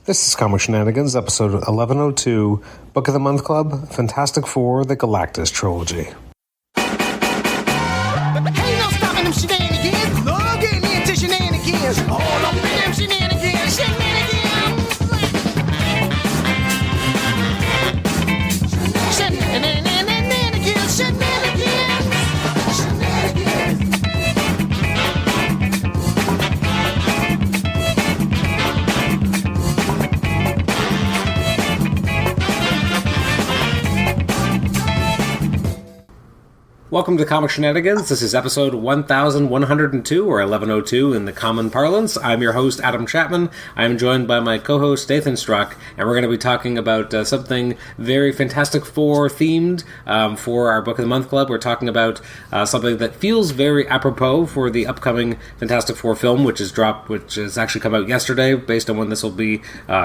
This is Comic Shenanigans, episode 1102, Book of the Month Club, Fantastic Four, the Galactus Trilogy. Ain't no stopping them shenanigans. Love getting into shenanigans. All up in them shenanigans. Shenanigans. Shenanigans. Shenanigans. Shenanigans. Welcome to Comic Shenanigans. This is episode 1102, or 1102 in the common parlance. I'm your host, Adam Chapman. I'm joined by my co-host, Nathan Struck, and we're going to be talking about something very Fantastic Four themed for our Book of the Month Club. We're talking about something that feels very apropos for the upcoming Fantastic Four film, which has actually come out yesterday, based on when this will be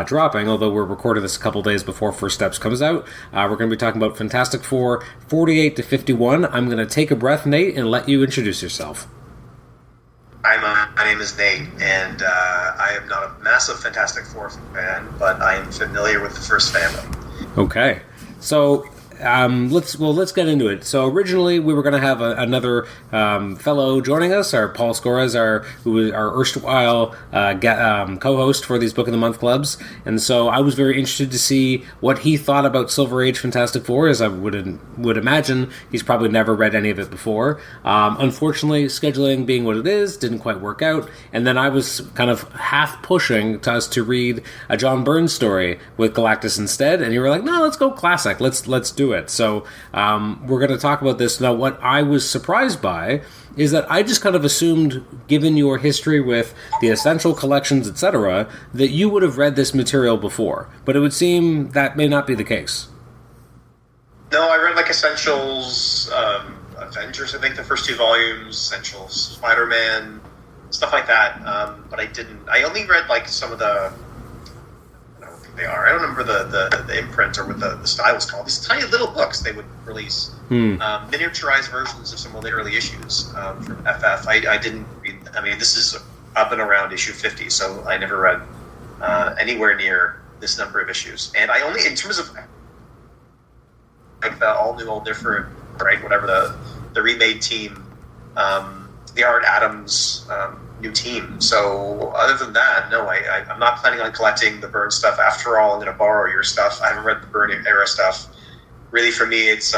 dropping, although we're recording this a couple days before First Steps comes out. We're going to be talking about Fantastic Four 48 to 51. I'm going to take a breath, Nate, and let you introduce yourself. Hi, my name is Nate, and I am not a massive Fantastic Four fan, but I am familiar with the first family. Okay, so let's get into it. So originally we were going to have another fellow joining us, our Paul Scores, who was our erstwhile co-host for these Book of the Month clubs, and so I was very interested to see what he thought about Silver Age Fantastic Four, as I would imagine he's probably never read any of it before. Unfortunately, scheduling being what it is, didn't quite work out, and then I was kind of half pushing us to read a John Byrne story with Galactus instead, and you were like, no, let's go classic, let's do it. So we're going to talk about this. Now, what I was surprised by is that I just kind of assumed, given your history with the Essential collections, etc., that you would have read this material before. But it would seem that may not be the case. No, I read Essentials, Avengers, I think the first two volumes, Essentials, Spider-Man, stuff like that. But I only read some of the, they are. I don't remember the imprint or what the style was called. These tiny little books they would release, miniaturized versions of some of the early issues from FF. I didn't read. I mean, this is up and around issue 50, so I never read anywhere near this number of issues. And I only, in terms of the all new, all different, right? Whatever the remade team, the Art Adams. New team. So other than that, no, I'm not planning on collecting the Byrne stuff. After all, I'm going to borrow your stuff. I haven't read the Byrne era stuff. Really, for me, it's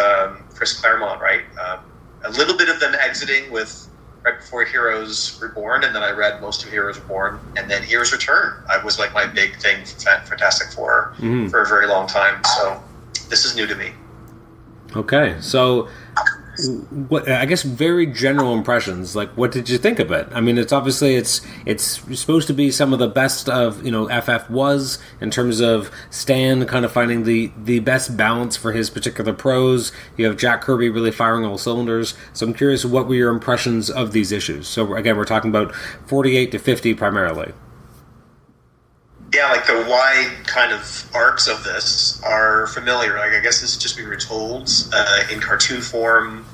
Chris Claremont, right? A little bit of them exiting with right before Heroes Reborn, and then I read most of Heroes Reborn, and then Heroes Return. I was my big thing for Fantastic Four for a very long time. So this is new to me. Okay, so what, I guess, very general impressions. What did you think of it? I mean, it's obviously it's supposed to be some of the best of FF was, in terms of Stan kind of finding the best balance for his particular prose. You have Jack Kirby really firing all cylinders. So I'm curious, what were your impressions of these issues? So again, we're talking about 48 to 50 primarily. Yeah, the wide kind of arcs of this are familiar. I guess this is just being retold in cartoon form,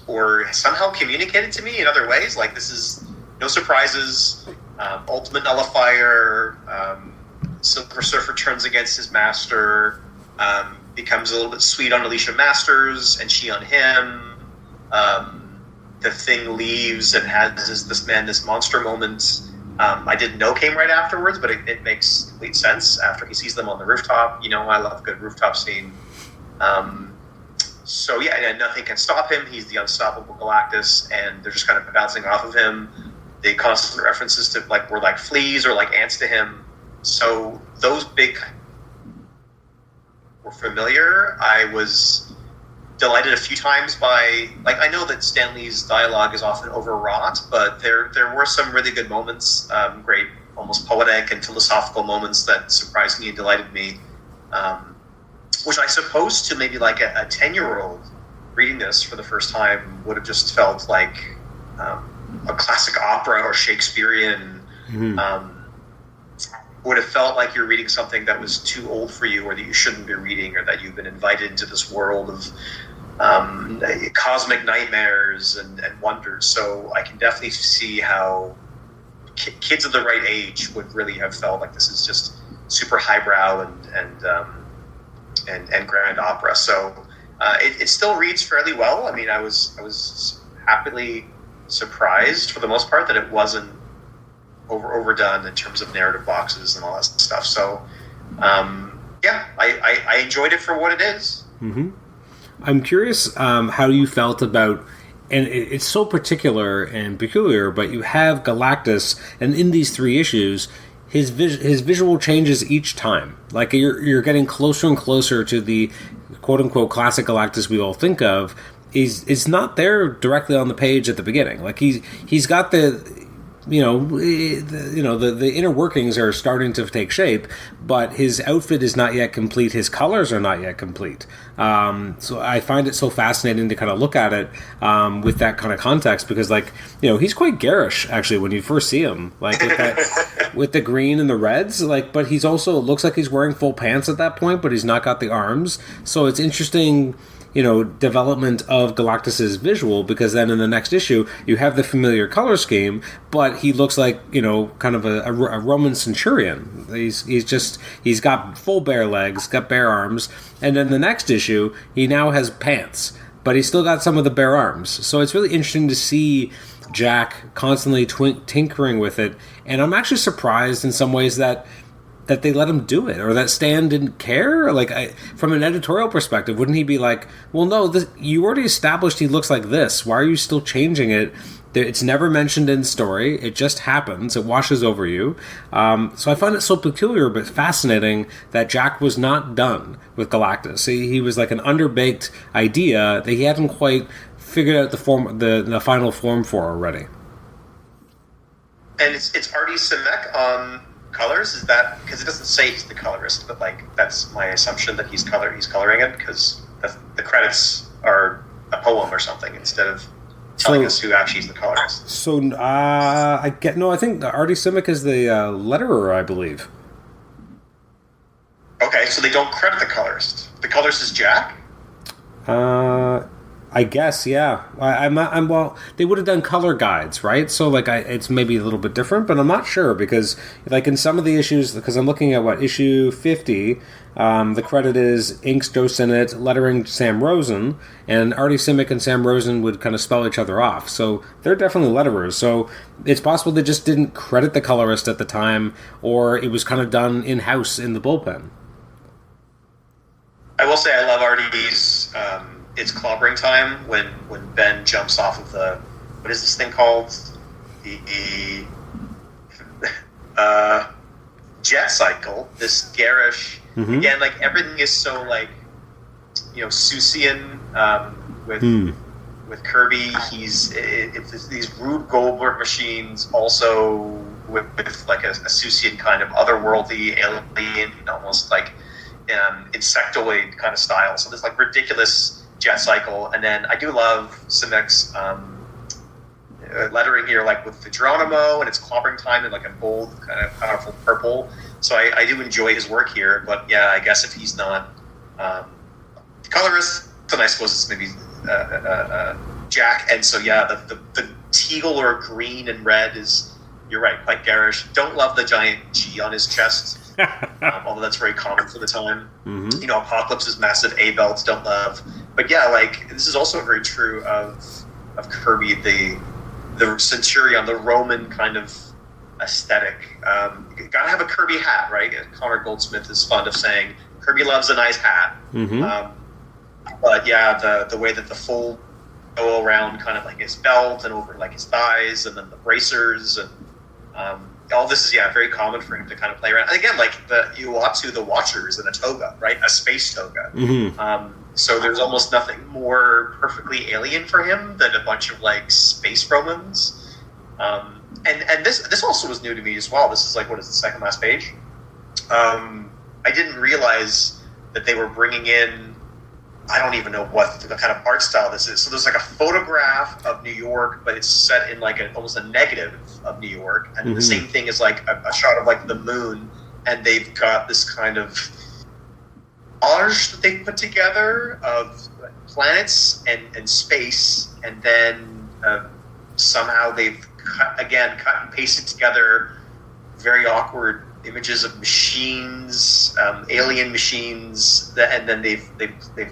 or somehow communicated to me in other ways. This is no surprises. Ultimate Nullifier, Silver Surfer turns against his master, becomes a little bit sweet on Alicia Masters, and she on him. The Thing leaves and has this monster moment. I didn't know came right afterwards, but it makes complete sense after he sees them on the rooftop. I love a good rooftop scene. So yeah, and nothing can stop him. He's the unstoppable Galactus, and they're just kind of bouncing off of him. The constant references to we're like fleas or like ants to him. So those big were familiar. I was delighted a few times by, I know that Stan Lee's dialogue is often overwrought, but there were some really good moments, great, almost poetic and philosophical moments that surprised me and delighted me, which I suppose to maybe a 10-year-old reading this for the first time would have just felt like a classic opera or Shakespearean. Would have felt like you're reading something that was too old for you, or that you shouldn't be reading, or that you've been invited into this world of cosmic nightmares and wonders. So I can definitely see how kids of the right age would really have felt like this is just super highbrow and grand opera. So it still reads fairly well. I mean, I was happily surprised for the most part that it wasn't overdone in terms of narrative boxes and all that stuff. So I enjoyed it for what it is. Mm-hmm. I'm curious how you felt about, and it's so particular and peculiar, but you have Galactus, and in these 3 issues, his visual changes each time. Like you're getting closer and closer to the quote unquote classic Galactus we all think of. Is not there directly on the page at the beginning. Like he's got the inner workings are starting to take shape, but his outfit is not yet complete. His colors are not yet complete. So I find it so fascinating to kind of look at it with that kind of context, because he's quite garish actually when you first see him, like with the green and the reds. But he's also looks like he's wearing full pants at that point, but he's not got the arms. So it's interesting. Development of Galactus's visual, because then in the next issue you have the familiar color scheme, but he looks like kind of a Roman centurion. He's got full bare legs, got bare arms, and then the next issue he now has pants, but he's still got some of the bare arms. So it's really interesting to see Jack constantly tinkering with it, and I'm actually surprised in some ways that they let him do it, or that Stan didn't care. From an editorial perspective, wouldn't he be like, well, no, you already established he looks like this. Why are you still changing it? It's never mentioned in story. It just happens. It washes over you. So I find it so peculiar but fascinating that Jack was not done with Galactus. He was like an underbaked idea that he hadn't quite figured out the final form for already. And it's Artie Simek on colors. Is that because it doesn't say he's the colorist, but that's my assumption that he's coloring it, because the credits are a poem or something instead of telling us who actually is the colorist. So I think Artie Simek is the letterer, I believe. Okay, so they don't credit the colorist. The colorist is Jack. I guess, yeah. Well, they would have done color guides, right? So, it's maybe a little bit different, but I'm not sure, because, in some of the issues, because I'm looking at, issue 50, the credit is inks Joe Sinnott, lettering Sam Rosen, and Artie Simek and Sam Rosen would kind of spell each other off. So, they're definitely letterers. So, it's possible they just didn't credit the colorist at the time, or it was kind of done in-house in the bullpen. I will say I love Artie's... it's clobbering time when Ben jumps off of the, what is this thing called? The jet cycle. This garish, again, everything is so Seussian with Kirby. It's these Rube Goldberg machines, also with a Seussian kind of otherworldly alien, almost insectoid kind of style. So there's ridiculous jet cycle, and then I do love Simek's lettering here, with the Geronimo, and it's clobbering time in a bold, kind of powerful purple. So I do enjoy his work here, but yeah, I guess if he's not colorist, then I suppose it's maybe Jack. And so yeah, the teal or green and red is, you're right, quite garish. Don't love the giant G on his chest. Although that's very common for the time. Mm-hmm. Apocalypse's massive A belts, don't love. But yeah, this is also very true of Kirby, the Centurion, the Roman kind of aesthetic. You gotta have a Kirby hat, right? Connor Goldsmith is fond of saying Kirby loves a nice hat. Mm-hmm. But yeah, the way that the full go around kind of his belt and over his thighs, and then the bracers, and all this is very common for him to kind of play around. And again, the Uatu, the Watchers, in a toga, right? A space toga. Mm-hmm. So there's almost nothing more perfectly alien for him than a bunch of space Romans. And this also was new to me as well. This is what is the second last page? I didn't realize that they were bringing in, I don't even know what the kind of art style this is. So there's a photograph of New York, but it's set in almost a negative of New York. And mm-hmm. the same thing is a shot of the moon, and they've got this kind of collage that they put together of planets and space, and then somehow they've cut and pasted together very awkward images of machines, alien machines, and then they've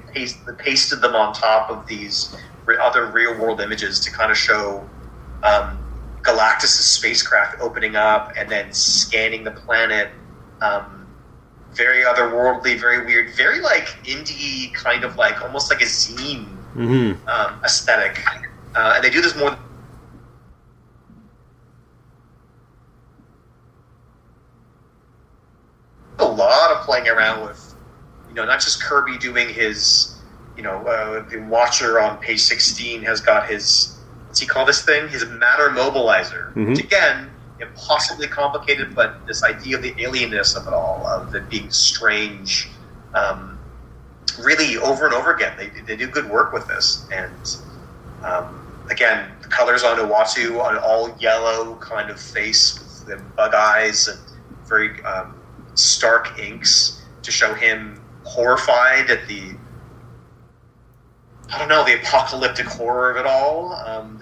pasted them on top of these other real world images to kind of show Galactus' spacecraft opening up and then scanning the planet. Very otherworldly, very weird, very like indie, kind of like almost like a zine aesthetic. And they do this more. A lot of playing around with, not just Kirby doing his, the Watcher on page 16 has got his, what's he call this thing? His matter mobilizer, which again, impossibly complicated, but this idea of the alienness of it all, of it being strange, really over and over again. They do good work with this. And again, the colors on Uatu, on all yellow kind of face with the bug eyes and very stark inks to show him horrified at the apocalyptic horror of it all.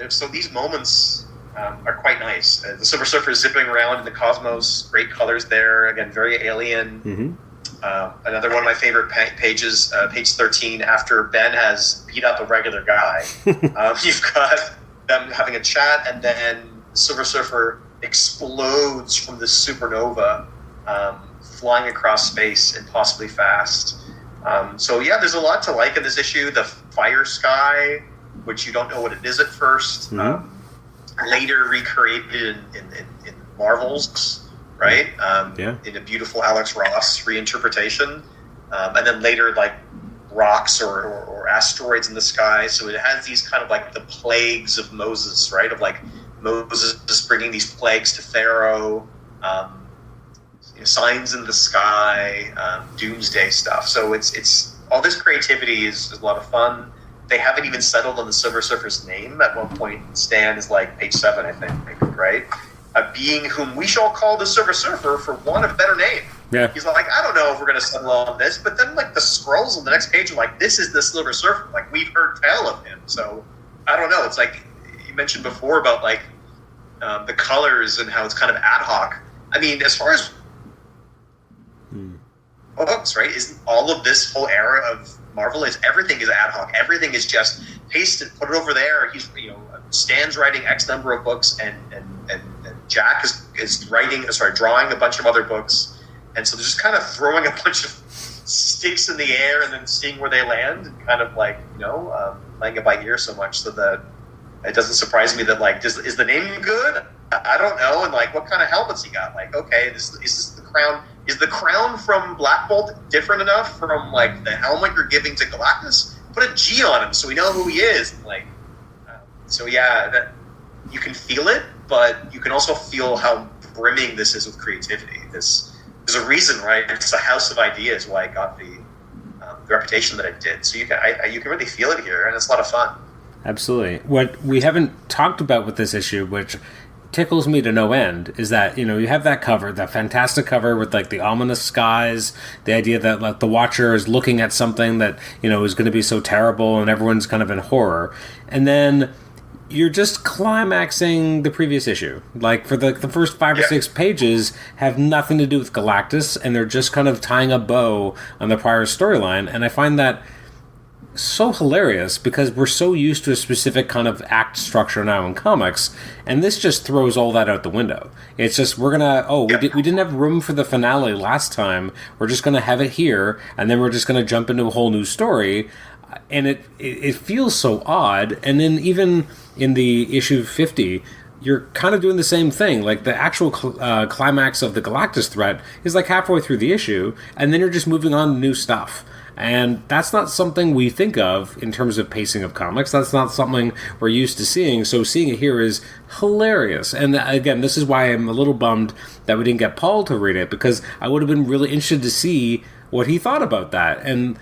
So these moments are quite nice. The Silver Surfer is zipping around in the cosmos, great colors there, again, very alien. Another one of my favorite pages, page 13, after Ben has beat up a regular guy. You've got them having a chat, and then Silver Surfer explodes from this supernova, flying across space impossibly fast. So yeah, there's a lot to like in this issue. The fire sky, which you don't know what it is at first, later recreated in Marvel's, right? In a beautiful Alex Ross reinterpretation, and then later like rocks or asteroids in the sky. So it has these kind of like the plagues of Moses, right? Of like Moses just bringing these plagues to Pharaoh. Signs in the sky, doomsday stuff. So it's all this creativity is a lot of fun. They haven't even settled on the Silver Surfer's name. At one point, Stan is like page 7, I think, right? A being whom we shall call the Silver Surfer for want of a better name. Yeah. He's like, I don't know if we're going to settle on this, but then like the scrolls on the next page are like, this is the Silver Surfer. Like we've heard tell of him. So I don't know. It's like you mentioned before about like the colors and how it's kind of ad hoc. I mean, as far as books, right? Isn't all of this whole era of Marvel everything is ad hoc. Everything is just pasted, put it over there. He's Stan's writing X number of books, and Jack is drawing a bunch of other books, and so they're just kind of throwing a bunch of sticks in the air and then seeing where they land, and kind of like playing it by ear so much so that it doesn't surprise me that like is the name good? I don't know, and like what kind of helmets he got? Like okay, is this the crown? Is the crown from Black Bolt different enough from like the helmet you're giving to Galactus? Put a G on him so we know who he is. And, like, so yeah, that you can feel it, but you can also feel how brimming this is with creativity. There's a reason, right? It's a house of ideas why I got the reputation that I did. So you can really feel it here, and it's a lot of fun. Absolutely. What we haven't talked about with this issue, which tickles me to no end, is that you have that cover, that fantastic cover with like the ominous skies, the idea that like the Watcher is looking at something that is going to be so terrible, and everyone's kind of in horror, and then you're just climaxing the previous issue. Like for the first 5 or 6 pages have nothing to do with Galactus, and they're just kind of tying a bow on the prior storyline, and I find that so hilarious because we're so used to a specific kind of act structure now in comics, and this just throws all that out the window. It's just we didn't have room for the finale last time, we're just gonna have it here, and then we're just gonna jump into a whole new story, and it feels so odd. And then even in the issue 50, you're kind of doing the same thing. Like the actual climax of the Galactus threat is like halfway through the issue, and then you're just moving on to new stuff. And that's not something we think of in terms of pacing of comics. That's not something we're used to seeing. So seeing it here is hilarious. And again, this is why I'm a little bummed that we didn't get Paul to read it, because I would have been really interested to see what he thought about that. And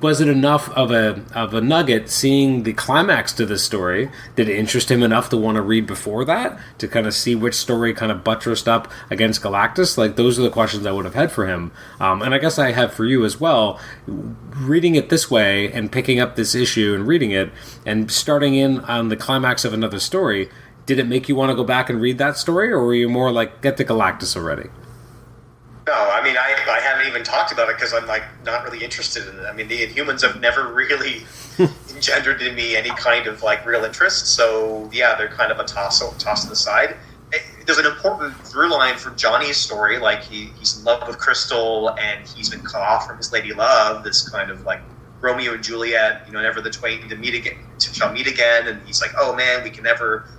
was it enough of a nugget seeing the climax to this story? Did it interest him enough to want to read before that, to kind of see which story kind of buttressed up against Galactus? Like, those are the questions I would have had for him. And I guess I have for you as well. Reading it this way and picking up this issue and reading it and starting in on the climax of another story, did it make you want to go back and read that story, or were you more like, get to Galactus already? No, I mean, I haven't even talked about it because I'm like not really interested in it. I mean, the Inhumans have never really engendered in me any kind of like real interest. So yeah, they're kind of a toss to the side. There's an important through line for Johnny's story. Like he's in love with Crystal, and he's been cut off from his lady love. This kind of like Romeo and Juliet, never the twain shall meet again. And he's like, oh man, we can never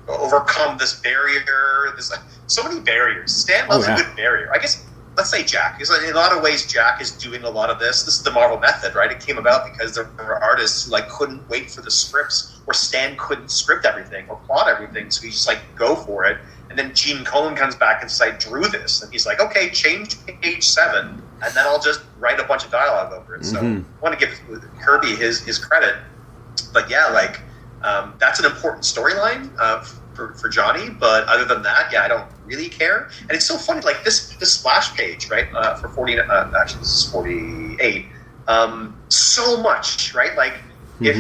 overcome this barrier. There's like so many barriers. Stan loves a good barrier. I guess. Let's say Jack. Because in a lot of ways, Jack is doing a lot of this. This is the Marvel method, right? It came about because there were artists who like couldn't wait for the scripts, or Stan couldn't script everything or plot everything, so he just like go for it. And then Gene Colan comes back and says, I drew this, and he's like, okay, change page 7, and then I'll just write a bunch of dialogue over it. So I want to give Kirby his credit, but yeah, like that's an important storyline for Johnny, but other than that, yeah, I don't really care. And it's so funny, like this splash page, right? For 40, actually, this is 48. So much, right? Like if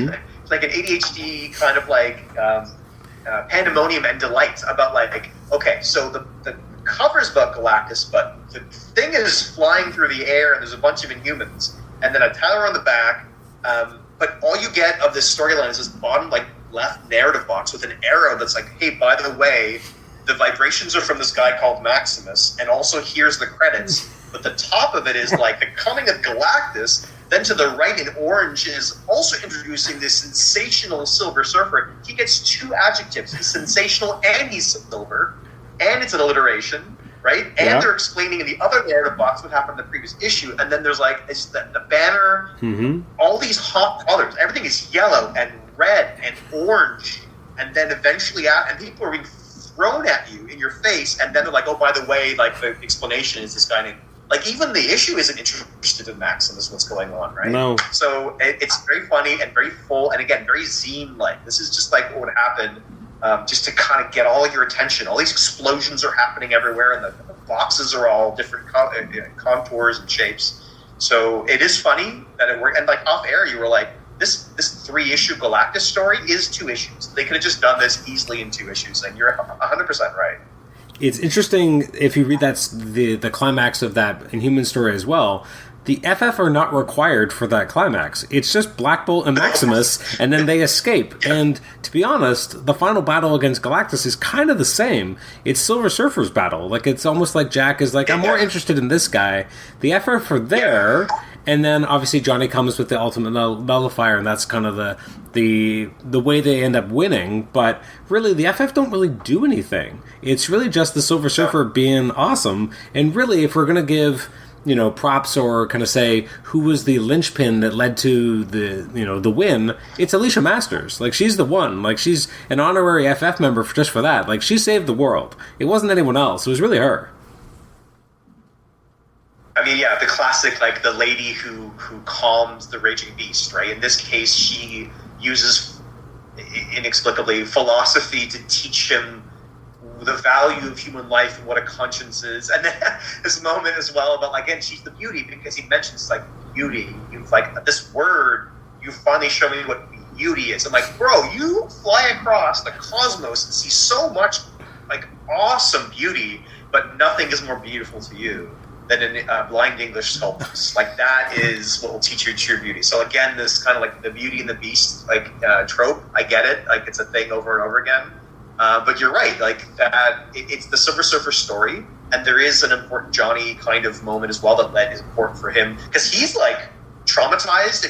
like an ADHD kind of like pandemonium and delight about like, okay, so the cover's about Galactus, but the thing is flying through the air, and there's a bunch of Inhumans, and then a Tyler on the back. But all you get of this storyline is this bottom like left narrative box with an arrow that's like, hey, by the way, the vibrations are from this guy called Maximus, and also here's the credits. But the top of it is like the coming of Galactus. Then to the right in orange is also introducing this sensational Silver Surfer. He gets 2 adjectives. He's sensational and he's silver. And it's an alliteration, right? And they're explaining in the other narrative box what happened in the previous issue. And then there's like it's the banner, all these hot colors. Everything is yellow and red and orange. And then eventually and people are being thrown at you in your face. And then they're like, oh, by the way, like the explanation is this guy named... Like, even the issue isn't interested in Maximus, what's going on, right? No. So it's very funny and very full, and again, very zine-like. This is just like what would happen just to kind of get all your attention. All these explosions are happening everywhere, and the boxes are all different contours and shapes. So it is funny that it worked. And like off-air, you were like, this 3-issue Galactus story is 2 issues. They could have just done this easily in 2 issues, and you're 100% right. It's interesting if you read the climax of that Inhuman story as well. The FF are not required for that climax. It's just Black Bolt and Maximus, and then they escape. And to be honest, the final battle against Galactus is kind of the same. It's Silver Surfer's battle. Like, it's almost like Jack is like, I'm more interested in this guy. The FF are there, and then obviously Johnny comes with the ultimate nullifier, and that's kind of the way they end up winning. But really, the FF don't really do anything. It's really just the Silver Surfer being awesome. And really, if we're going to give props or kind of say who was the linchpin that led to the win, it's Alicia Masters. Like, she's the one. Like, she's an honorary FF member just for that. Like, she saved the world. It wasn't anyone else. It was really her. I mean, yeah, the classic, like, the lady who calms the raging beast, right? In this case, she uses, inexplicably, philosophy to teach him the value of human life and what a conscience is. And then this moment as well about, like, again, she's the beauty, because he mentions, like, beauty. You've, like, this word, you finally show me what beauty is. I'm like, bro, you fly across the cosmos and see so much, like, awesome beauty, but nothing is more beautiful to you than in blind English sculptors. Like, that is what will teach you true beauty. So again, this kind of like the Beauty and the Beast like trope, I get it. Like, it's a thing over and over again. But you're right. Like, that it's the Silver Surfer story, and there is an important Johnny kind of moment as well that is important for him, because he's like traumatized. I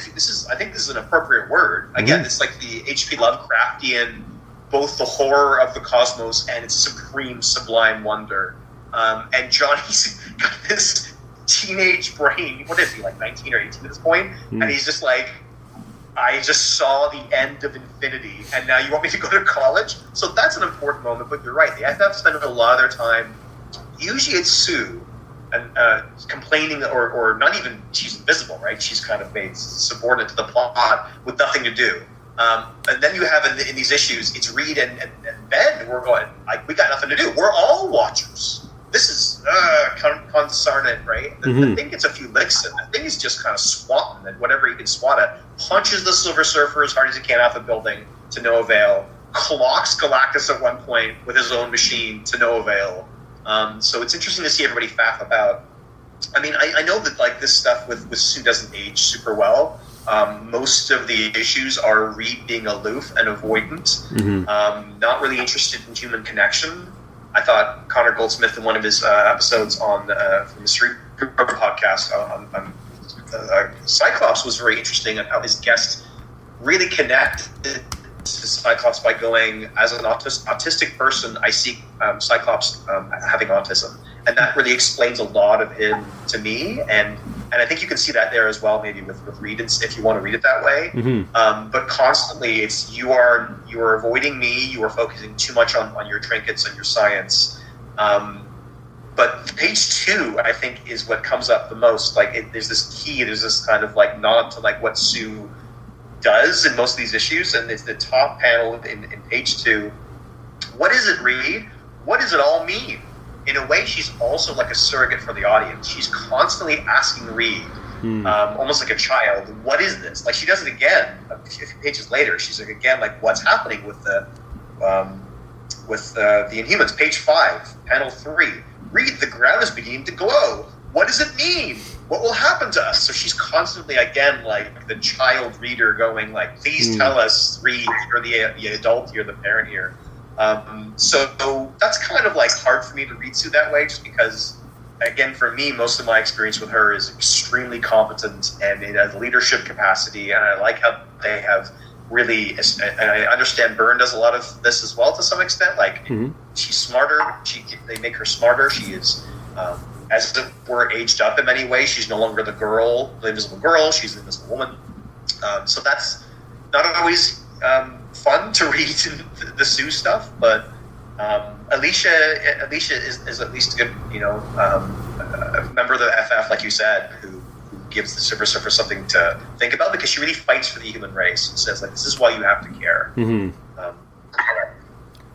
think this is an appropriate word. Again, it's like the H.P. Lovecraftian, both the horror of the cosmos and its supreme sublime wonder. And Johnny's got this teenage brain. What is he, like 19 or 18 at this point? And he's just like, I just saw the end of infinity, and now you want me to go to college? So that's an important moment, but you're right. The FF spend a lot of their time, usually it's Sue, and complaining, or not even, she's invisible, right? She's kind of made subordinate to the plot with nothing to do. And then you have in these issues, it's Reed and Ben. We're going, like, we got nothing to do. We're all watchers. This is concernant, right? The thing gets a few licks in. The thing is just kind of swatting, and whatever he can swat at, punches the Silver Surfer as hard as he can off the building to no avail. clocks Galactus at one point with his own machine to no avail. So it's interesting to see everybody faff about. I mean, I know that like this stuff with Sue doesn't age super well. Most of the issues are Reed being aloof and avoidant, not really interested in human connection. I thought Connor Goldsmith in one of his episodes on from the Street podcast on Cyclops was very interesting on how his guest really connected to Cyclops by going, as an autistic person, I see Cyclops having autism. And that really explains a lot of him to me, and I think you can see that there as well, maybe with Reed, if you want to read it that way. But constantly, it's you are avoiding me. You are focusing too much on your trinkets and your science. But page 2, I think, is what comes up the most. Like, there's this kind of like nod to like what Sue does in most of these issues, and it's the top panel in page 2. What is it, Reed? What does it all mean? In a way, she's also like a surrogate for the audience. She's constantly asking Reed, almost like a child, what is this? Like, she does it again a few pages later. She's like, again, like, what's happening with the Inhumans? Page 5, panel 3. Reed, the ground is beginning to glow. What does it mean? What will happen to us? So she's constantly, again, like the child reader going, like, please tell us, Reed, you're the adult, you're the parent here. So that's kind of like hard for me to read Sue that way, just because, again, for me, most of my experience with her is extremely competent and in a leadership capacity, and I like how they have really, and I understand Byrne does a lot of this as well to some extent, like she's smarter, they make her smarter, she is, as it were, aged up in many ways. She's no longer the invisible girl, she's the invisible woman. So that's not always fun to read the Sue stuff, but Alicia is at least a good, a member of the FF, like you said, who gives the Silver Surfer something to think about, because she really fights for the human race and says, like, this is why you have to care.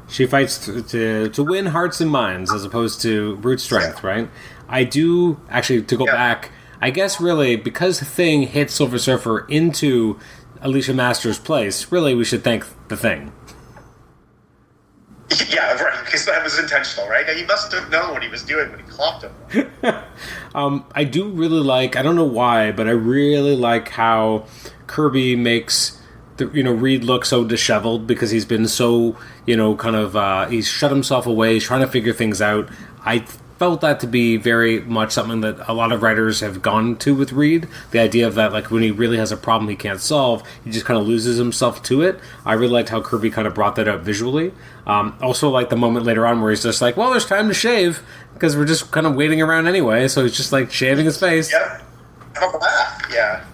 She fights to win hearts and minds as opposed to brute strength, right? I do, actually, to go back, I guess really, because Thing hit Silver Surfer into Alicia Masters' place, really we should thank the Thing. Yeah, right, because that was intentional, right? And he must have known what he was doing when he clocked him. I do really like, I don't know why, but I really like how Kirby makes Reed look so disheveled, because he's been so, he's shut himself away, he's trying to figure things out. I felt that to be very much something that a lot of writers have gone to with Reed. The idea of that, like, when he really has a problem he can't solve, he just kind of loses himself to it. I really liked how Kirby kind of brought that out visually. Also, like the moment later on where he's just like, well, there's time to shave, because we're just kind of waiting around anyway, so he's just, like, shaving his face. Yeah. Have a laugh. Yeah.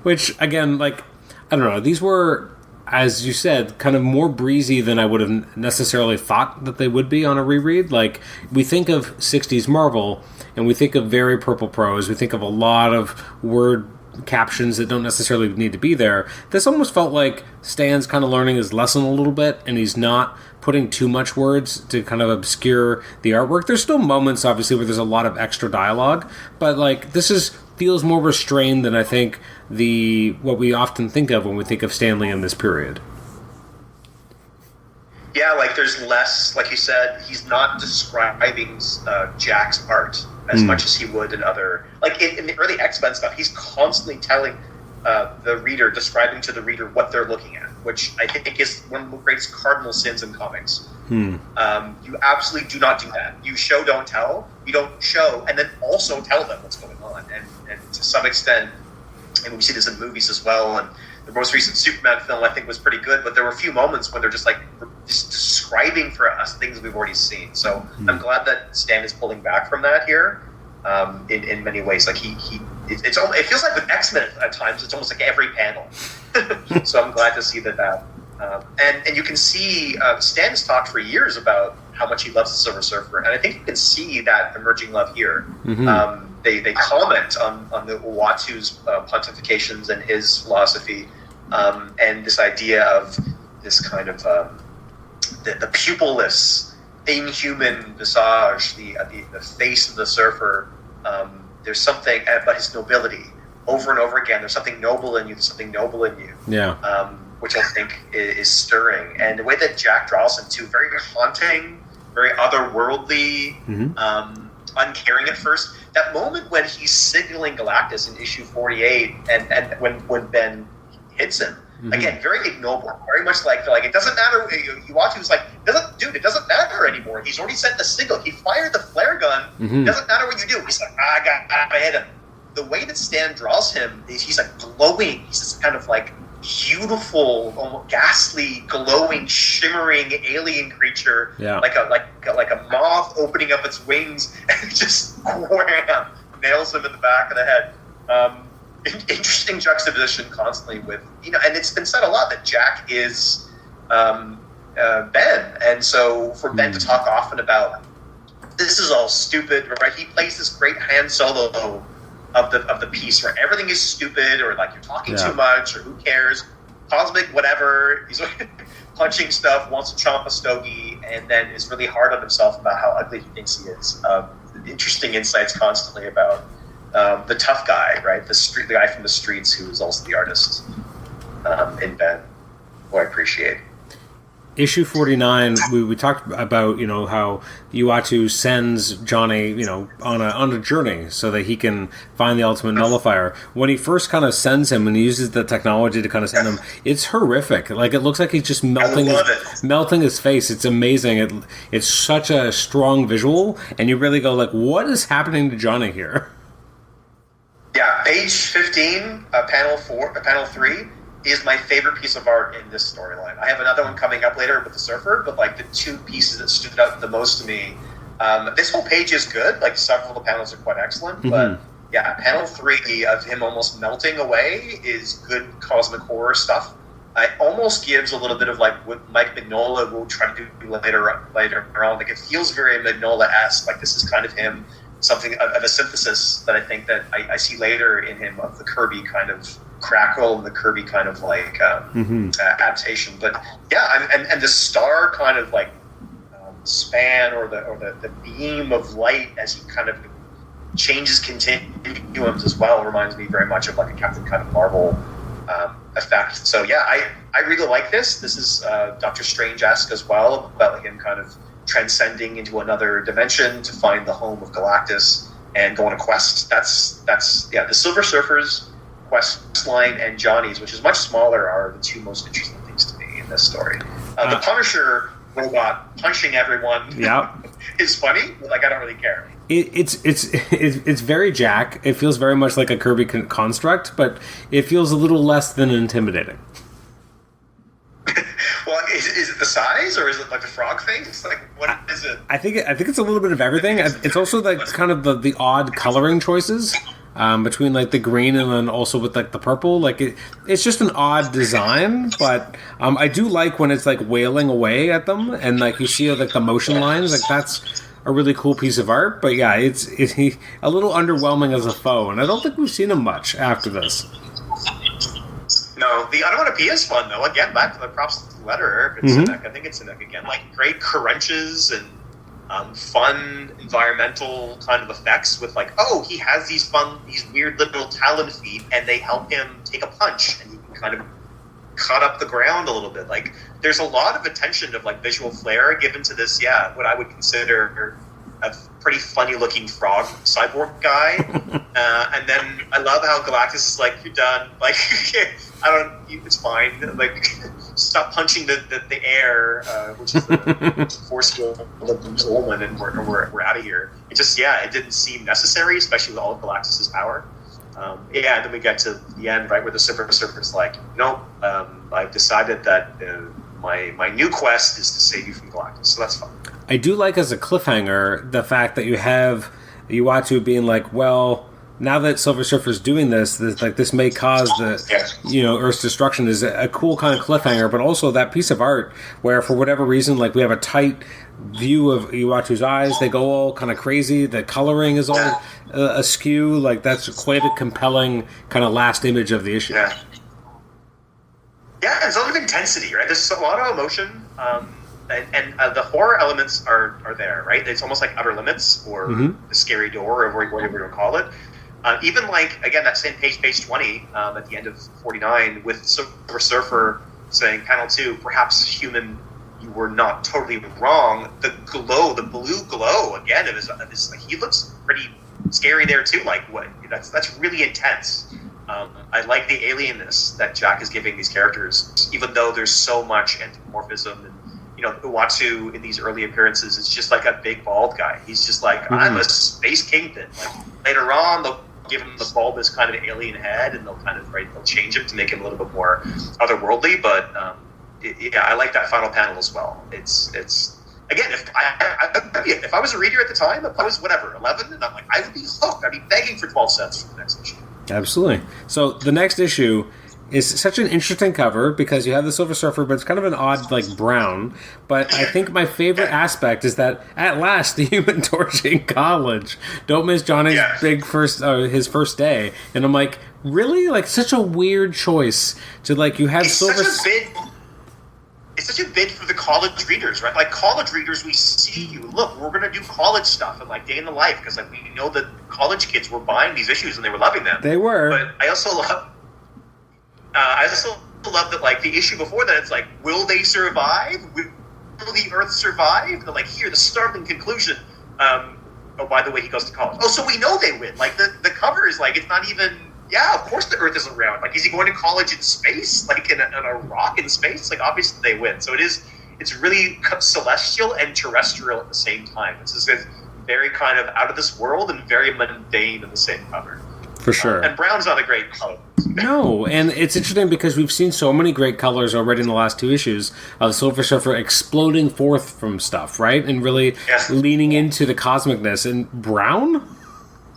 Which, again, like, I don't know, these were, as you said, kind of more breezy than I would have necessarily thought that they would be on a reread. Like, we think of 60s Marvel, and we think of very purple prose, we think of a lot of word captions that don't necessarily need to be there. This almost felt like Stan's kind of learning his lesson a little bit, and he's not putting too much words to kind of obscure the artwork. There's still moments, obviously, where there's a lot of extra dialogue, but, like, this feels more restrained than I think what we often think of when we think of Stan Lee in this period. Yeah, like, there's less, like you said, he's not describing Jack's art as much as he would in other, like in the early X-Men stuff, he's constantly telling the reader, describing to the reader what they're looking at, which I think is one of the greatest cardinal sins in comics. You absolutely do not do that. You show, don't tell. You don't show, and then also tell them what's going on. And to some extent, and we see this in movies as well, and the most recent Superman film, I think, was pretty good, but there were a few moments when they're just describing for us things we've already seen. So I'm glad that Stan is pulling back from that here, in many ways. Like, it feels like with X-Men at times, it's almost like every panel. So I'm glad to see that. And you can see Stan has talked for years about how much he loves the Silver Surfer, and I think you can see that emerging love here. They comment on the Uatu's pontifications and his philosophy, and this idea of this kind of the pupilless, inhuman visage, the face of the Surfer. There's something about his nobility. Over and over again, there's something noble in you. There's something noble in you. Yeah. which I think is stirring. And the way that Jack draws him too, very haunting, very otherworldly, uncaring at first. That moment when he's signaling Galactus in issue 48, and when Ben hits him, again, very ignoble, very much like it doesn't matter. You watch, he was like, it doesn't matter anymore. He's already sent the signal. He fired the flare gun. It doesn't matter what you do. He's like, I hit him. The way that Stan draws him, he's like glowing. He's this kind of like beautiful, almost ghastly, glowing, shimmering alien creature, like a moth opening up its wings, and just wham, nails him in the back of the head. Interesting juxtaposition constantly with, and it's been said a lot that Jack is Ben, and so for Ben to talk often about this is all stupid, right? He plays this great Han Solo of the piece where everything is stupid, or like you're talking too much, or who cares, cosmic whatever. He's punching stuff, wants to chomp a stogie, and then is really hard on himself about how ugly he thinks he is. Interesting insights constantly about the tough guy, right? The guy from the streets who is also the artist in Ben, who I appreciate. Issue 49, we talked about, how Uatu sends Johnny, on a journey so that he can find the ultimate nullifier. When he first kind of sends him and he uses the technology to kind of send him, it's horrific. Like, it looks like he's just melting his face. It's amazing. It's such a strong visual, and you really go like, what is happening to Johnny here? Yeah, page 15, panel 3 is my favorite piece of art in this storyline. I have another one coming up later with the Surfer, but like the two pieces that stood out the most to me. This whole page is good. Like several of the panels are quite excellent, but yeah, panel 3 of him almost melting away is good cosmic horror stuff. It almost gives a little bit of like what Mike Mignola will try to do later on. Like it feels very Mignola-esque. Like this is kind of him, something of a synthesis that I think that I see later in him of the Kirby kind of crackle and the Kirby kind of like adaptation. But yeah, and the star kind of like span or the beam of light as he kind of changes continuums as well reminds me very much of like a Captain kind of Marvel effect. So yeah, I really like this. This is Doctor Strange-esque as well, about him kind of transcending into another dimension to find the home of Galactus and go on a quest. That's the Silver Surfer's quest line and Johnny's, which is much smaller, are the two most interesting things to me in this story. The Punisher robot punching everyone is funny, but like I don't really care. It's very Jack. It feels very much like a Kirby construct, but it feels a little less than intimidating. Well, is it the size, or is it like the frog thing? It's like, what is it? I think it's a little bit of everything. It's also like kind of the odd coloring choices between like the green and then also with like the purple. Like it's just an odd design, but I do like when it's like wailing away at them and like you see like the motion lines. Like that's a really cool piece of art. But yeah, it's a little underwhelming as a foe, and I don't think we've seen him much after this. No, the Onomatopoeia is fun though. Again, back to the props to the letterer. I think it's Sinek again. Like great crunches and fun environmental kind of effects with like, oh, he has these weird little talon feet, and they help him take a punch, and he can kind of cut up the ground a little bit. Like there's a lot of attention of like visual flair given to this. Yeah, what I would consider a pretty funny looking frog cyborg guy. And then I love how Galactus is like, you're done. Like, it's fine. Like, stop punching the air, which is the force field of the woman, and we're out of here. It just, it didn't seem necessary, especially with all of Galactus's power. And then we get to the end, right, where the Silver Surfer's like, nope, I've decided that my new quest is to save you from Galactus, so that's fine. I do like as a cliffhanger the fact that you have Uatu being like, well, now that Silver Surfer's doing this may cause the Earth's destruction is a cool kind of cliffhanger, but also that piece of art where for whatever reason, like we have a tight view of Uatu's eyes, they go all kind of crazy, the coloring is all askew, like that's quite a compelling kind of last image of the issue. Yeah, there's a lot of intensity, right? There's a lot of emotion. And the horror elements are there, right? It's almost like Outer Limits or The Scary Door or whatever you want to call it. Even like, again, that same page 20, at the end of 49, with Silver Surfer saying, panel 2, perhaps human, you were not totally wrong. The glow, the blue glow, again, of his like, he looks pretty scary there too. Like, what? That's really intense. I like the alienness that Jack is giving these characters, even though there's so much anthropomorphism. And, you know, Uatu in these early appearances is just like a big bald guy. He's just like, I'm a space kingpin. Like, later on, they'll give him the bulbous kind of alien head, and they'll change him to make him a little bit more otherworldly. But yeah, I like that final panel as well. It's again, if I was a reader at the time, if I was 11, and I'm like, I would be hooked. I'd be begging for 12 cents for the next issue. Absolutely. So the next issue is such an interesting cover because you have the Silver Surfer, but it's kind of an odd, like, brown. But I think my favorite aspect is that at last the Human Torch in college. Don't miss Johnny's big his first day, and I'm like, really, like, such a weird choice to, like, you have Silver. It's such a bid for the college readers, right? Like, college readers, we see you. Look, we're going to do college stuff and, like, day in the life, because, like, we know that college kids were buying these issues and they were loving them. They were. But I also love that, like, the issue before that, it's like, will they survive? Will the Earth survive? And they're like, here, the startling conclusion. Oh, by the way, he goes to college. Oh, so we know they win. Like, the cover is like, it's not even... Yeah, of course the Earth isn't round. Like, is he going to college in space? Like, in a rock in space? Like, obviously they win. So it's really celestial and terrestrial at the same time. It's just very kind of out of this world and very mundane in the same cover. For sure. And brown's not a great color. No, and it's interesting because we've seen so many great colors already in the last 2 issues of Silver Surfer exploding forth from stuff, right? And really leaning into the cosmicness. And brown?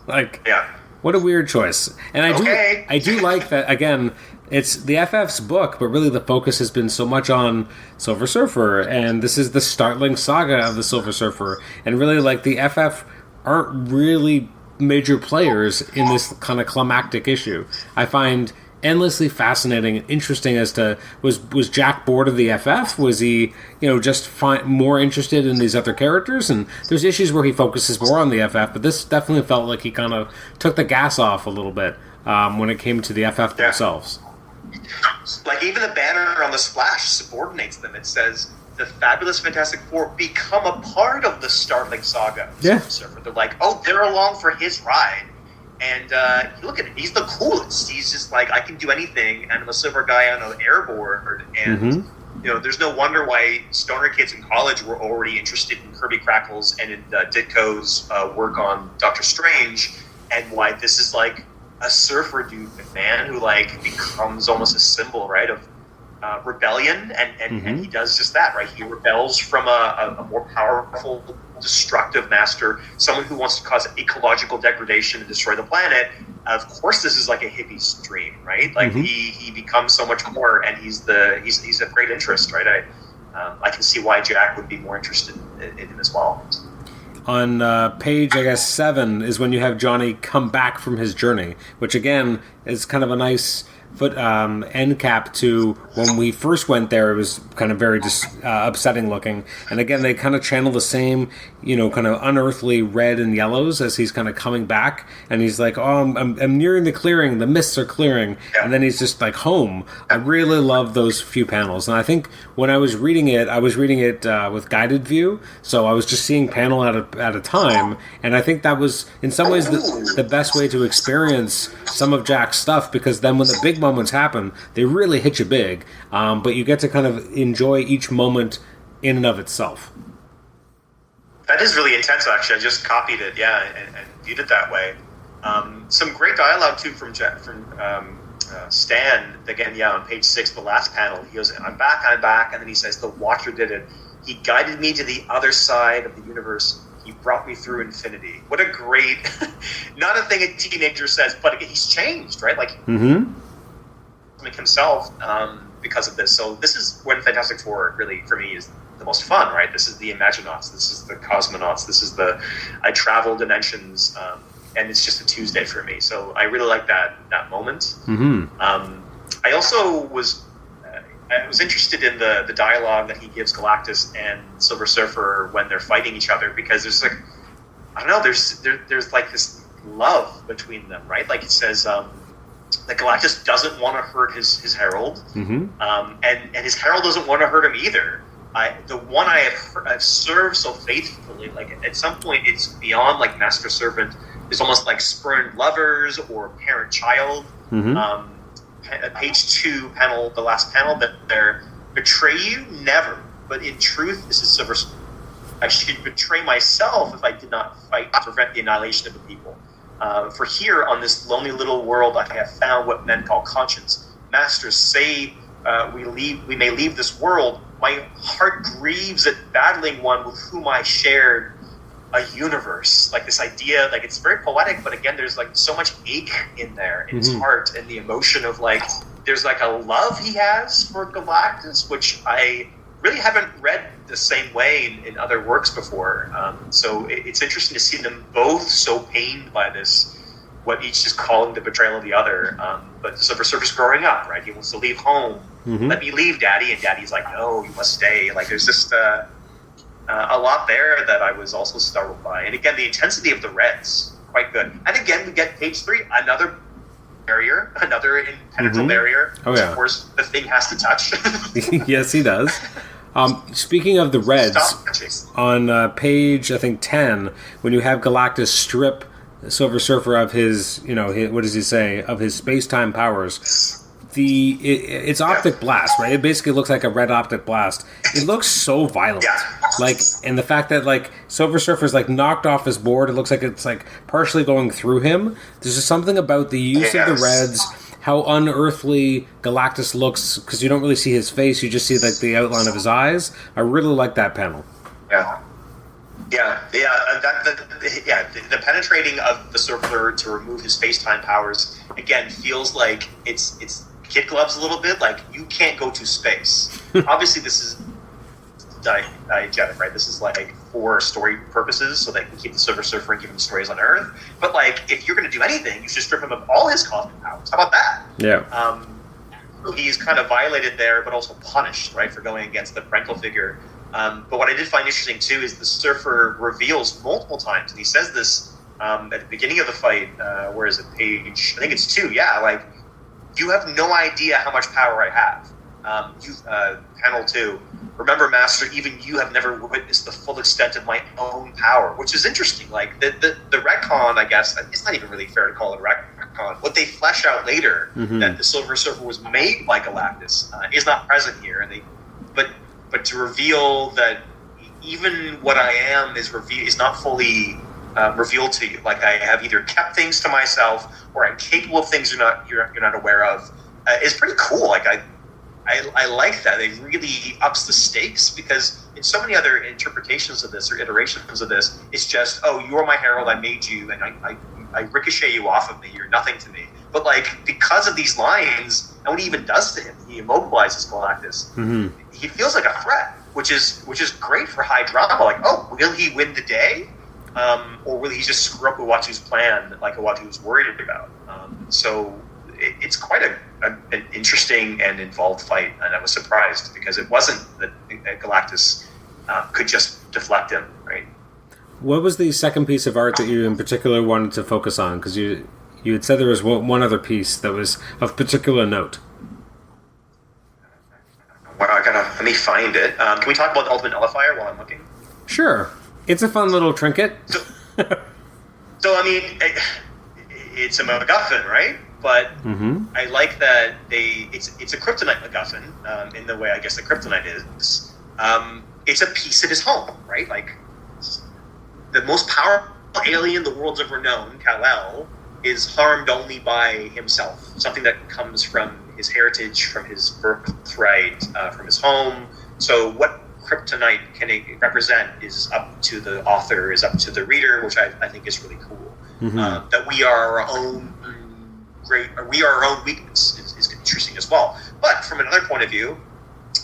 Like... Yeah. What a weird choice. And I do like that, again, it's the FF's book, but really the focus has been so much on Silver Surfer, and this is the startling saga of the Silver Surfer. And really, like, the FF aren't really major players in this kind of climactic issue. I find endlessly fascinating and interesting as to, was Jack bored of the FF? Was he, just more interested in these other characters? And there's issues where he focuses more on the FF, but this definitely felt like he kind of took the gas off a little bit when it came to the FF themselves. Like, even the banner on the splash subordinates them. It says, the fabulous Fantastic Four become a part of the startling saga of Silver Surfer. They're like, oh, they're along for his ride. And look at him. He's the coolest. He's just like, I can do anything. And I'm a silver guy on an airboard. And, there's no wonder why stoner kids in college were already interested in Kirby Crackles and in Ditko's work on Doctor Strange. And why this is like a surfer dude, man, who like becomes almost a symbol, right, of rebellion. And he does just that, right? He rebels from a more powerful, destructive master, someone who wants to cause ecological degradation and destroy the planet. Of course, this is like a hippie's dream, right? Like he becomes so much more, and he's a great interest, right? I can see why Jack would be more interested in him as well. On page, I guess, 7 is when you have Johnny come back from his journey, which again is kind of a nice end cap to when we first went there. It was kind of very upsetting looking, and again they kind of channel the same kind of unearthly red and yellows as he's kind of coming back, and he's like, oh, I'm nearing the clearing, the mists are clearing, and then he's just like home. I really love those few panels, and I think when I was reading it with guided view, so I was just seeing panel at a time, and I think that was in some ways the best way to experience some of Jack's stuff, because then when the big moments happen, they really hit you big, but you get to kind of enjoy each moment in and of itself. That is really intense, actually. I just copied it, and viewed it that way. Some great dialogue too from Stan. Again, on page 6, the last panel, he goes, I'm back, and then he says, the Watcher did it. He guided me to the other side of the universe. He brought me through infinity. What a great, not a thing a teenager says, but he's changed, right? Like, himself because of this. So this is when Fantastic Four really, for me, is the most fun, right? This is the Imaginauts. This is the Cosmonauts. This is I travel dimensions, and it's just a Tuesday for me. So I really like that moment. I also was interested in the dialogue that he gives Galactus and Silver Surfer when they're fighting each other, because there's like, I don't know, there's like this love between them, right? Like it says, that Galactus doesn't want to hurt his herald, Mm-hmm. and his herald doesn't want to hurt him either. The one I've served so faithfully, like at some point it's beyond like master servant. It's almost like spurned lovers or parent child. Mm-hmm. Page 2 panel, the last panel, that they're betray you never, but in truth this is Silver. I should betray myself if I did not fight to prevent the annihilation of the people. For here on this lonely little world, I have found what men call conscience. Masters say we may leave this world. My heart grieves at battling one with whom I shared a universe. Like this idea, like it's very poetic, but again, there's like so much ache in there in his heart, and the emotion of like there's like a love he has for Galactus, which I really haven't read the same way in other works before. So it's interesting to see them both so pained by this, what each is calling the betrayal of the other. But the Silver Surfer's growing up, right? He wants to leave home. Mm-hmm. Let me leave, Daddy. And Daddy's like, no, you must stay. Like there's just a lot there that I was also startled by. And again, the intensity of the reds, quite good. And again, we get page 3, another barrier, another impenetrable barrier. Oh, yeah. Of course, the thing has to touch. Yes, he does. Speaking of the reds, on page, I think, 10, when you have Galactus strip Silver Surfer of his, what does he say, of his space-time powers, it's optic blast, right? It basically looks like a red optic blast. It looks so violent. Like, and the fact that, like, Silver Surfer's, like, knocked off his board, it looks like it's, like, partially going through him. There's just something about the use of the reds, how unearthly Galactus looks, because you don't really see his face, you just see, like, the outline of his eyes. I really like that panel. The penetrating of the Surfer to remove his space-time powers, again, feels like it's kid gloves a little bit, like, you can't go to space. Obviously, this is diegetic, right? This is, like, for story purposes, so they can keep the Silver Surfer and give him stories on Earth. But, like, if you're going to do anything, you should strip him of all his cosmic powers. How about that? Yeah. He's kind of violated there, but also punished, right, for going against the parental figure. But what I did find interesting, too, is the Surfer reveals multiple times, and he says this at the beginning of the fight, where is it, page, I think it's 2, like, you have no idea how much power I have. Panel 2, remember, Master, even you have never witnessed the full extent of my own power, which is interesting. Like, the retcon, I guess, it's not even really fair to call it a retcon. What they flesh out later, that the Silver Surfer was made by Galactus, is not present here, and but to reveal that even what I am is not fully revealed to you. Like, I have either kept things to myself, or I'm capable of things you're not aware of. Is pretty cool. Like, I like that. It really ups the stakes, because in so many other interpretations of this or iterations of this, it's just, oh, you're my herald, I made you, and I ricochet you off of me, you're nothing to me. But, like, because of these lines, and what he even does to him, he immobilizes Galactus. He feels like a threat, which is great for high drama. Like, oh, will he win the day? Or will he just screw up Uatu's plan, like Uatu was worried about? So it's quite an interesting and involved fight, and I was surprised, because it wasn't that Galactus could just deflect him, right? What was the second piece of art that you in particular wanted to focus on? Because you had said there was one other piece that was of particular note. Let me find it. Can we talk about the Ultimate Nullifier while I'm looking? Sure. It's a fun little trinket. So I mean, it's a MacGuffin, right? But I like that it's a kryptonite MacGuffin, in the way I guess the kryptonite is. It's a piece of his home, right? Like, the most powerful alien the world's ever known, Kal-El, is harmed only by himself. Something that comes from his heritage, from his birthright, from his home. So what kryptonite can it represent is up to the author, is up to the reader, which I think is really cool. That we are our own weakness is interesting as well. But from another point of view,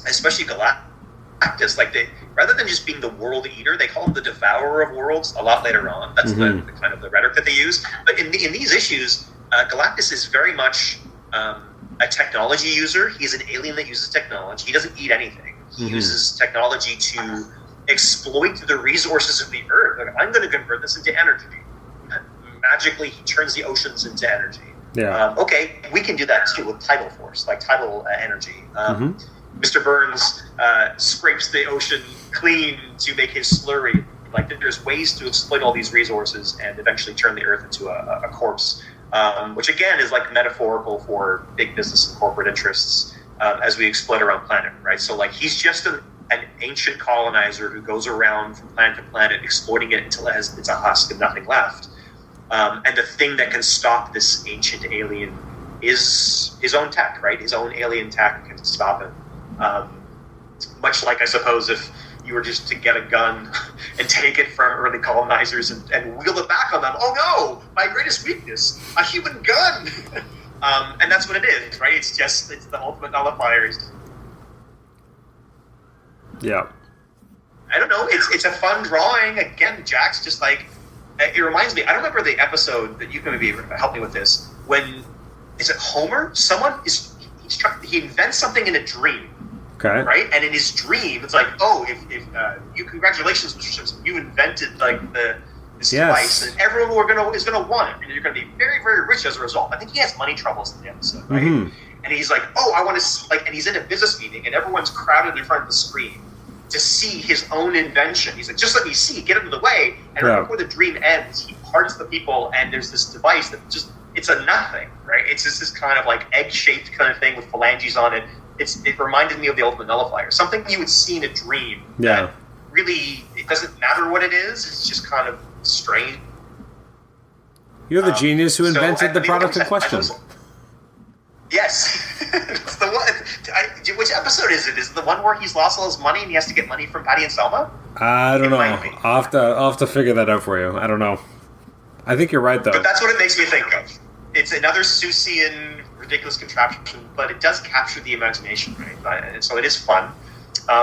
especially Galactus, like, rather than just being the world eater, they call him the devourer of worlds a lot later on. That's the kind of the rhetoric that they use. But in these issues, Galactus is very much a technology user. He's an alien that uses technology. He doesn't eat anything. He uses technology to exploit the resources of the Earth. Like, I'm going to convert this into energy. Magically, he turns the oceans into energy. Yeah. Okay, we can do that too with tidal force, like tidal energy. Mr. Burns scrapes the ocean clean to make his slurry. Like, there's ways to exploit all these resources and eventually turn the Earth into a corpse, which again is like metaphorical for big business and corporate interests as we exploit our own planet, right? So like, he's just an ancient colonizer who goes around from planet to planet exploiting it until it's a husk and nothing left. And the thing that can stop this ancient alien is his own tech, right? His own alien tech can stop it. Much like, I suppose, if you were just to get a gun and take it from early colonizers and wheel it back on them. Oh no, my greatest weakness, a human gun. And that's what it is, right? It's the ultimate nullifier. Yeah. I don't know. It's a fun drawing. Again, Jack's just like, it reminds me, I don't remember the episode that you can maybe help me with this. When, is it Homer? He invents something in a dream. Okay. Right? And in his dream, it's like, oh, if you, congratulations, Mr. Simpson, you invented like this device, and everyone is gonna want it, and you're gonna be very, very rich as a result. I think he has money troubles in the episode, right? And he's like, oh, I want to and he's in a business meeting, and everyone's crowded in front of the screen to see his own invention. He's like, just let me see, get out of the way. And right before the dream ends, he parts the people, and there's this device that it's a nothing, right? It's just this kind of like egg-shaped kind of thing with phalanges on it. It reminded me of the ultimate nullifier, something you would see in a dream. Yeah. That really, it doesn't matter what it is. It's just kind of strange. You're the genius who invented the product in question. Yes, it's the one. Which episode is it? Is it the one where he's lost all his money and he has to get money from Patty and Selma? I don't know. I'll have to figure that out for you. I don't know. I think you're right though. But that's what it makes me think of. It's another Seussian ridiculous contraption, but it does capture the imagination, right? And so it is fun.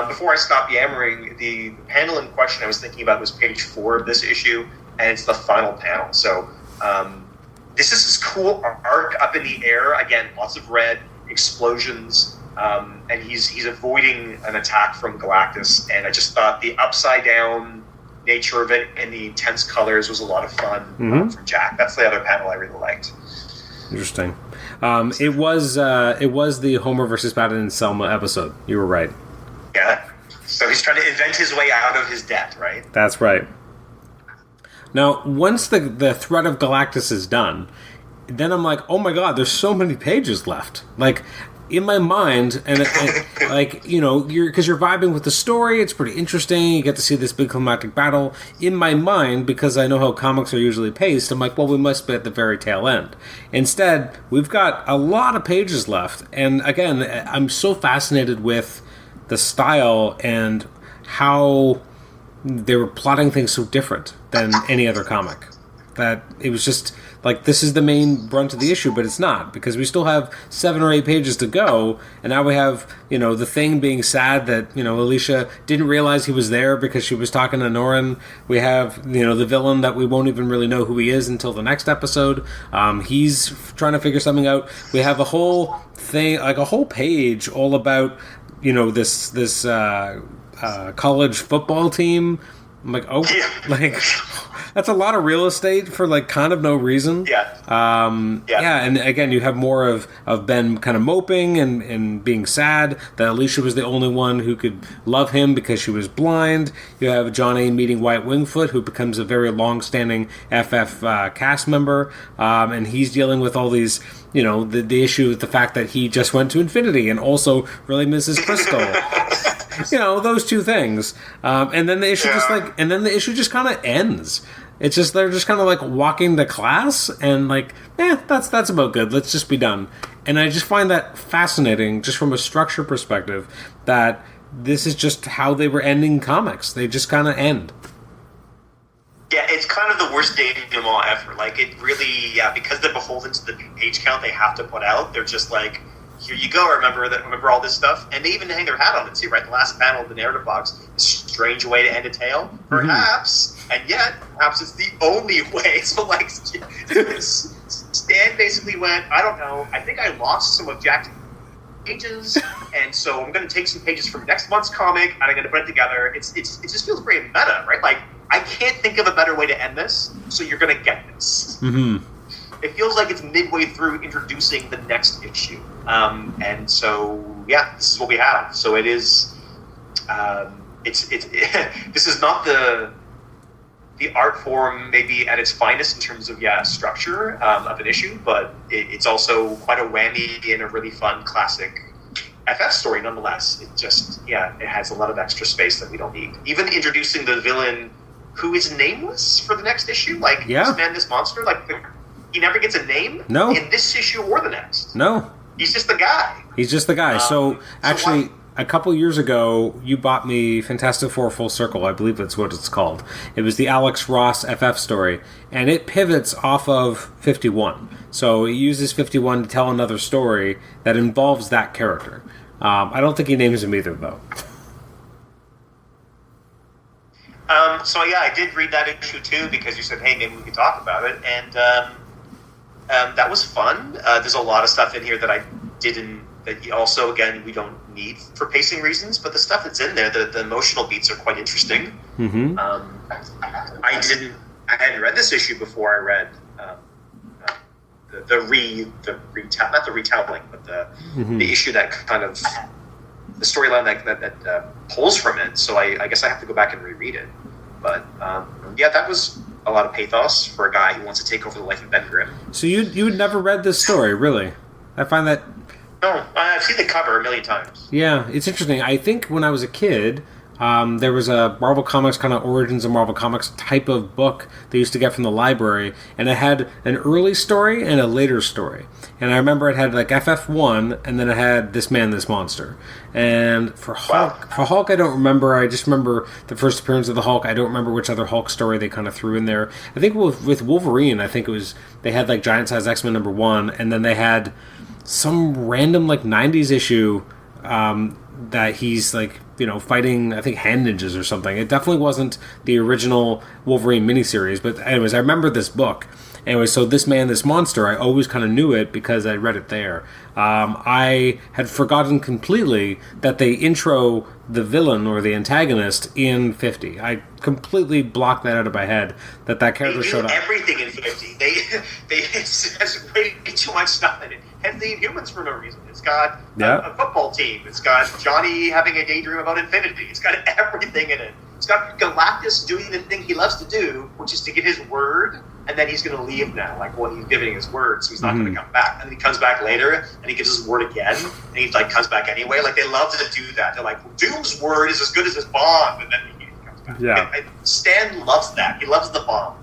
Before I stop yammering, the panel in question I was thinking about was page 4 of this issue, and it's the final panel. So this is this cool arc up in the air. Again, lots of red, explosions, and he's avoiding an attack from Galactus. And I just thought the upside down nature of it and the intense colors was a lot of fun from Jack. That's the other panel I really liked. Interesting. It was the Homer versus Patton and Selma episode. You were right. Yeah. So he's trying to invent his way out of his debt, right? That's right. Now, once the threat of Galactus is done, then I'm like, oh my god, there's so many pages left. Like, in my mind, and like, you know, because you're vibing with the story, it's pretty interesting, you get to see this big climactic battle. In my mind, because I know how comics are usually paced, I'm like, well, we must be at the very tail end. Instead, we've got a lot of pages left, and again, I'm so fascinated with the style and how they were plotting things so different than any other comic. That it was just like, this is the main brunt of the issue, but it's not, because we still have 7 or 8 pages to go, and now we have, you know, the Thing being sad that, you know, Alicia didn't realize he was there because she was talking to Norrin. We have, you know, the villain that we won't even really know who he is until the next episode. He's trying to figure something out. We have a whole thing, like a whole page all about, you know, this college football team. I'm like, oh, yeah. Like, that's a lot of real estate for, like, kind of no reason. Yeah. Yeah, and again, you have more of Ben kind of moping and being sad that Alicia was the only one who could love him because she was blind. You have Johnny meeting White Wingfoot, who becomes a very long-standing FF cast member, and he's dealing with all these, you know, the issue with the fact that he just went to Infinity and also really misses Crystal. You know, those two things. And then the issue just kind of ends. It's just, they're just kind of like walking to class and like, that's about good. Let's just be done. And I just find that fascinating, just from a structure perspective, that this is just how they were ending comics. They just kind of end. Yeah, it's kind of the worst denouement ever. Like, it really, because they're beholden to the page count they have to put out, they're just like, here you go, remember all this stuff? And they even hang their hat on it too, right? The last panel of the narrative box, a strange way to end a tale, perhaps, and yet, perhaps it's the only way. So, like, Stan basically went, I don't know, I think I lost some of Jack's pages, and so I'm going to take some pages from next month's comic, and I'm going to put it together. It just feels very meta, right? Like, I can't think of a better way to end this, so you're going to get this. it feels like it's midway through introducing the next issue. And so, yeah, this is what we have. So it is, this is not the art form maybe at its finest in terms of, structure of an issue, but it's also quite a whammy and a really fun classic FF story nonetheless. It just, it has a lot of extra space that we don't need. Even introducing the villain who is nameless for the next issue, like this man, this monster, like he never gets a name in this issue or the next. No. He's just the guy. So actually, a couple years ago, you bought me Fantastic Four Full Circle. I believe that's what it's called. It was the Alex Ross FF story, and it pivots off of 51. So it uses 51 to tell another story that involves that character. I don't think he names him either, though. So I did read that issue too because you said, hey, maybe we could talk about it, and that was fun. There's a lot of stuff in here that I didn't. That also, again, we don't need for pacing reasons, but the stuff that's in there, the emotional beats are quite interesting. Mm-hmm. I hadn't read this issue before I read not the retelling, but the issue that kind of the storyline that pulls from it. So I guess I have to go back and reread it. But that was a lot of pathos for a guy who wants to take over the life of Ben Grimm. So you had never read this story, really? I find that. No, I've seen the cover a million times. Yeah, it's interesting. I think when I was a kid, there was a Marvel Comics kind of Origins of Marvel Comics type of book they used to get from the library, and it had an early story and a later story. And I remember it had like FF1, and then it had This Man, This Monster. And for Hulk, I don't remember. I just remember the first appearance of the Hulk. I don't remember which other Hulk story they kind of threw in there. I think with Wolverine, I think it was they had like Giant Size X-Men #1, and then they had some random like 90s issue that he's like, fighting, I think, hand ninjas or something. It definitely wasn't the original Wolverine miniseries, but anyways, I remember this book. Anyway, so This Man, This Monster, I always kind of knew it because I read it there. I had forgotten completely that they intro the villain or the antagonist in 50. I completely blocked that out of my head, that character showed up. Everything in 50. It has way too much stuff in it. Has the Inhumans for no reason. It's got a football team. It's got Johnny having a daydream about infinity. It's got everything in it. It's got Galactus doing the thing he loves to do, which is to give his word, and then he's going to leave now. Like, he's giving his word, so he's not going to come back. And then he comes back later, and he gives his word again, and he comes back anyway. Like, they love to do that. They're like, Doom's word is as good as his bond, and then he comes back. Yeah. And Stan loves that. He loves the bond.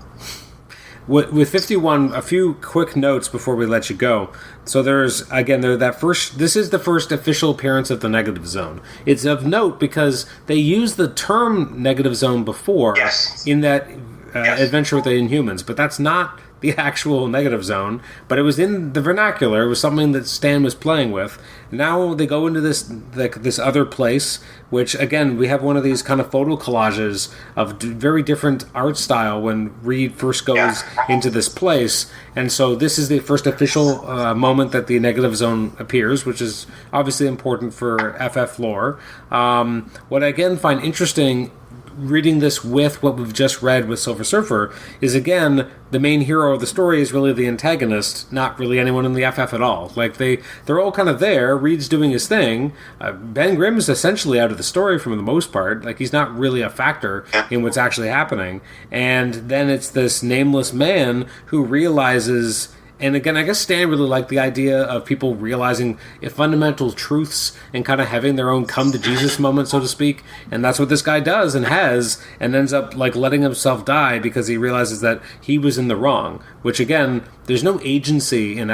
With 51, a few quick notes before we let you go. So there's, again, this is the first official appearance of the Negative Zone. It's of note because they used the term Negative Zone before in that adventure with the Inhumans, but that's not the actual Negative Zone, but it was in the vernacular. It was something that Stan was playing with. Now they go into this other place, which, again, we have one of these kind of photo collages of very different art style when Reed first goes into this place. And so this is the first official moment that the Negative Zone appears, which is obviously important for FF lore. What I, again, find interesting reading this with what we've just read with Silver Surfer is, again, the main hero of the story is really the antagonist, not really anyone in the FF at all. Like, they're all kind of there. Reed's doing his thing. Ben Grimm is essentially out of the story for the most part. Like, he's not really a factor in what's actually happening. And then it's this nameless man who realizes... And again, I guess Stan really liked the idea of people realizing fundamental truths and kind of having their own come-to-Jesus moment, so to speak. And that's what this guy does and has, and ends up letting himself die because he realizes that he was in the wrong. Which, again, there's no agency in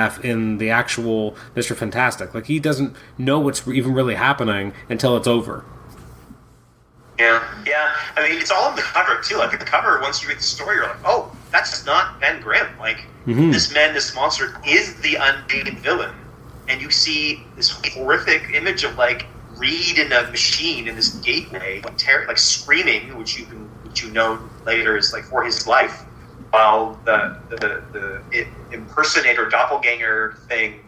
the actual Mr. Fantastic. Like, he doesn't know what's even really happening until it's over. Yeah. I mean, it's all in the cover, too. Like, the cover, once you read the story, you're like, oh, that's not Ben Grimm. Like, This Man, This Monster is the unnamed villain. And you see this horrific image of, Reed in a machine in this gateway, screaming, which you know later is, for his life, while the impersonator doppelganger thing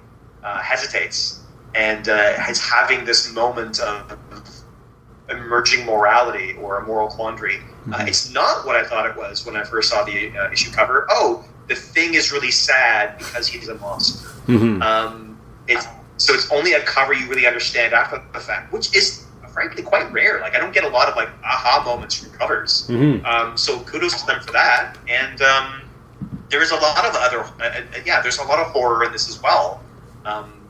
hesitates and is having this moment of emerging morality or a moral quandary. It's not what I thought it was when I first saw the issue cover. Oh, the Thing is really sad because he's a monster. Mm-hmm. It's only a cover you really understand after the fact, which is frankly quite rare. Like I don't get a lot of like aha moments from covers. Mm-hmm. So kudos to them for that. And there is a lot of other there's a lot of horror in this as well.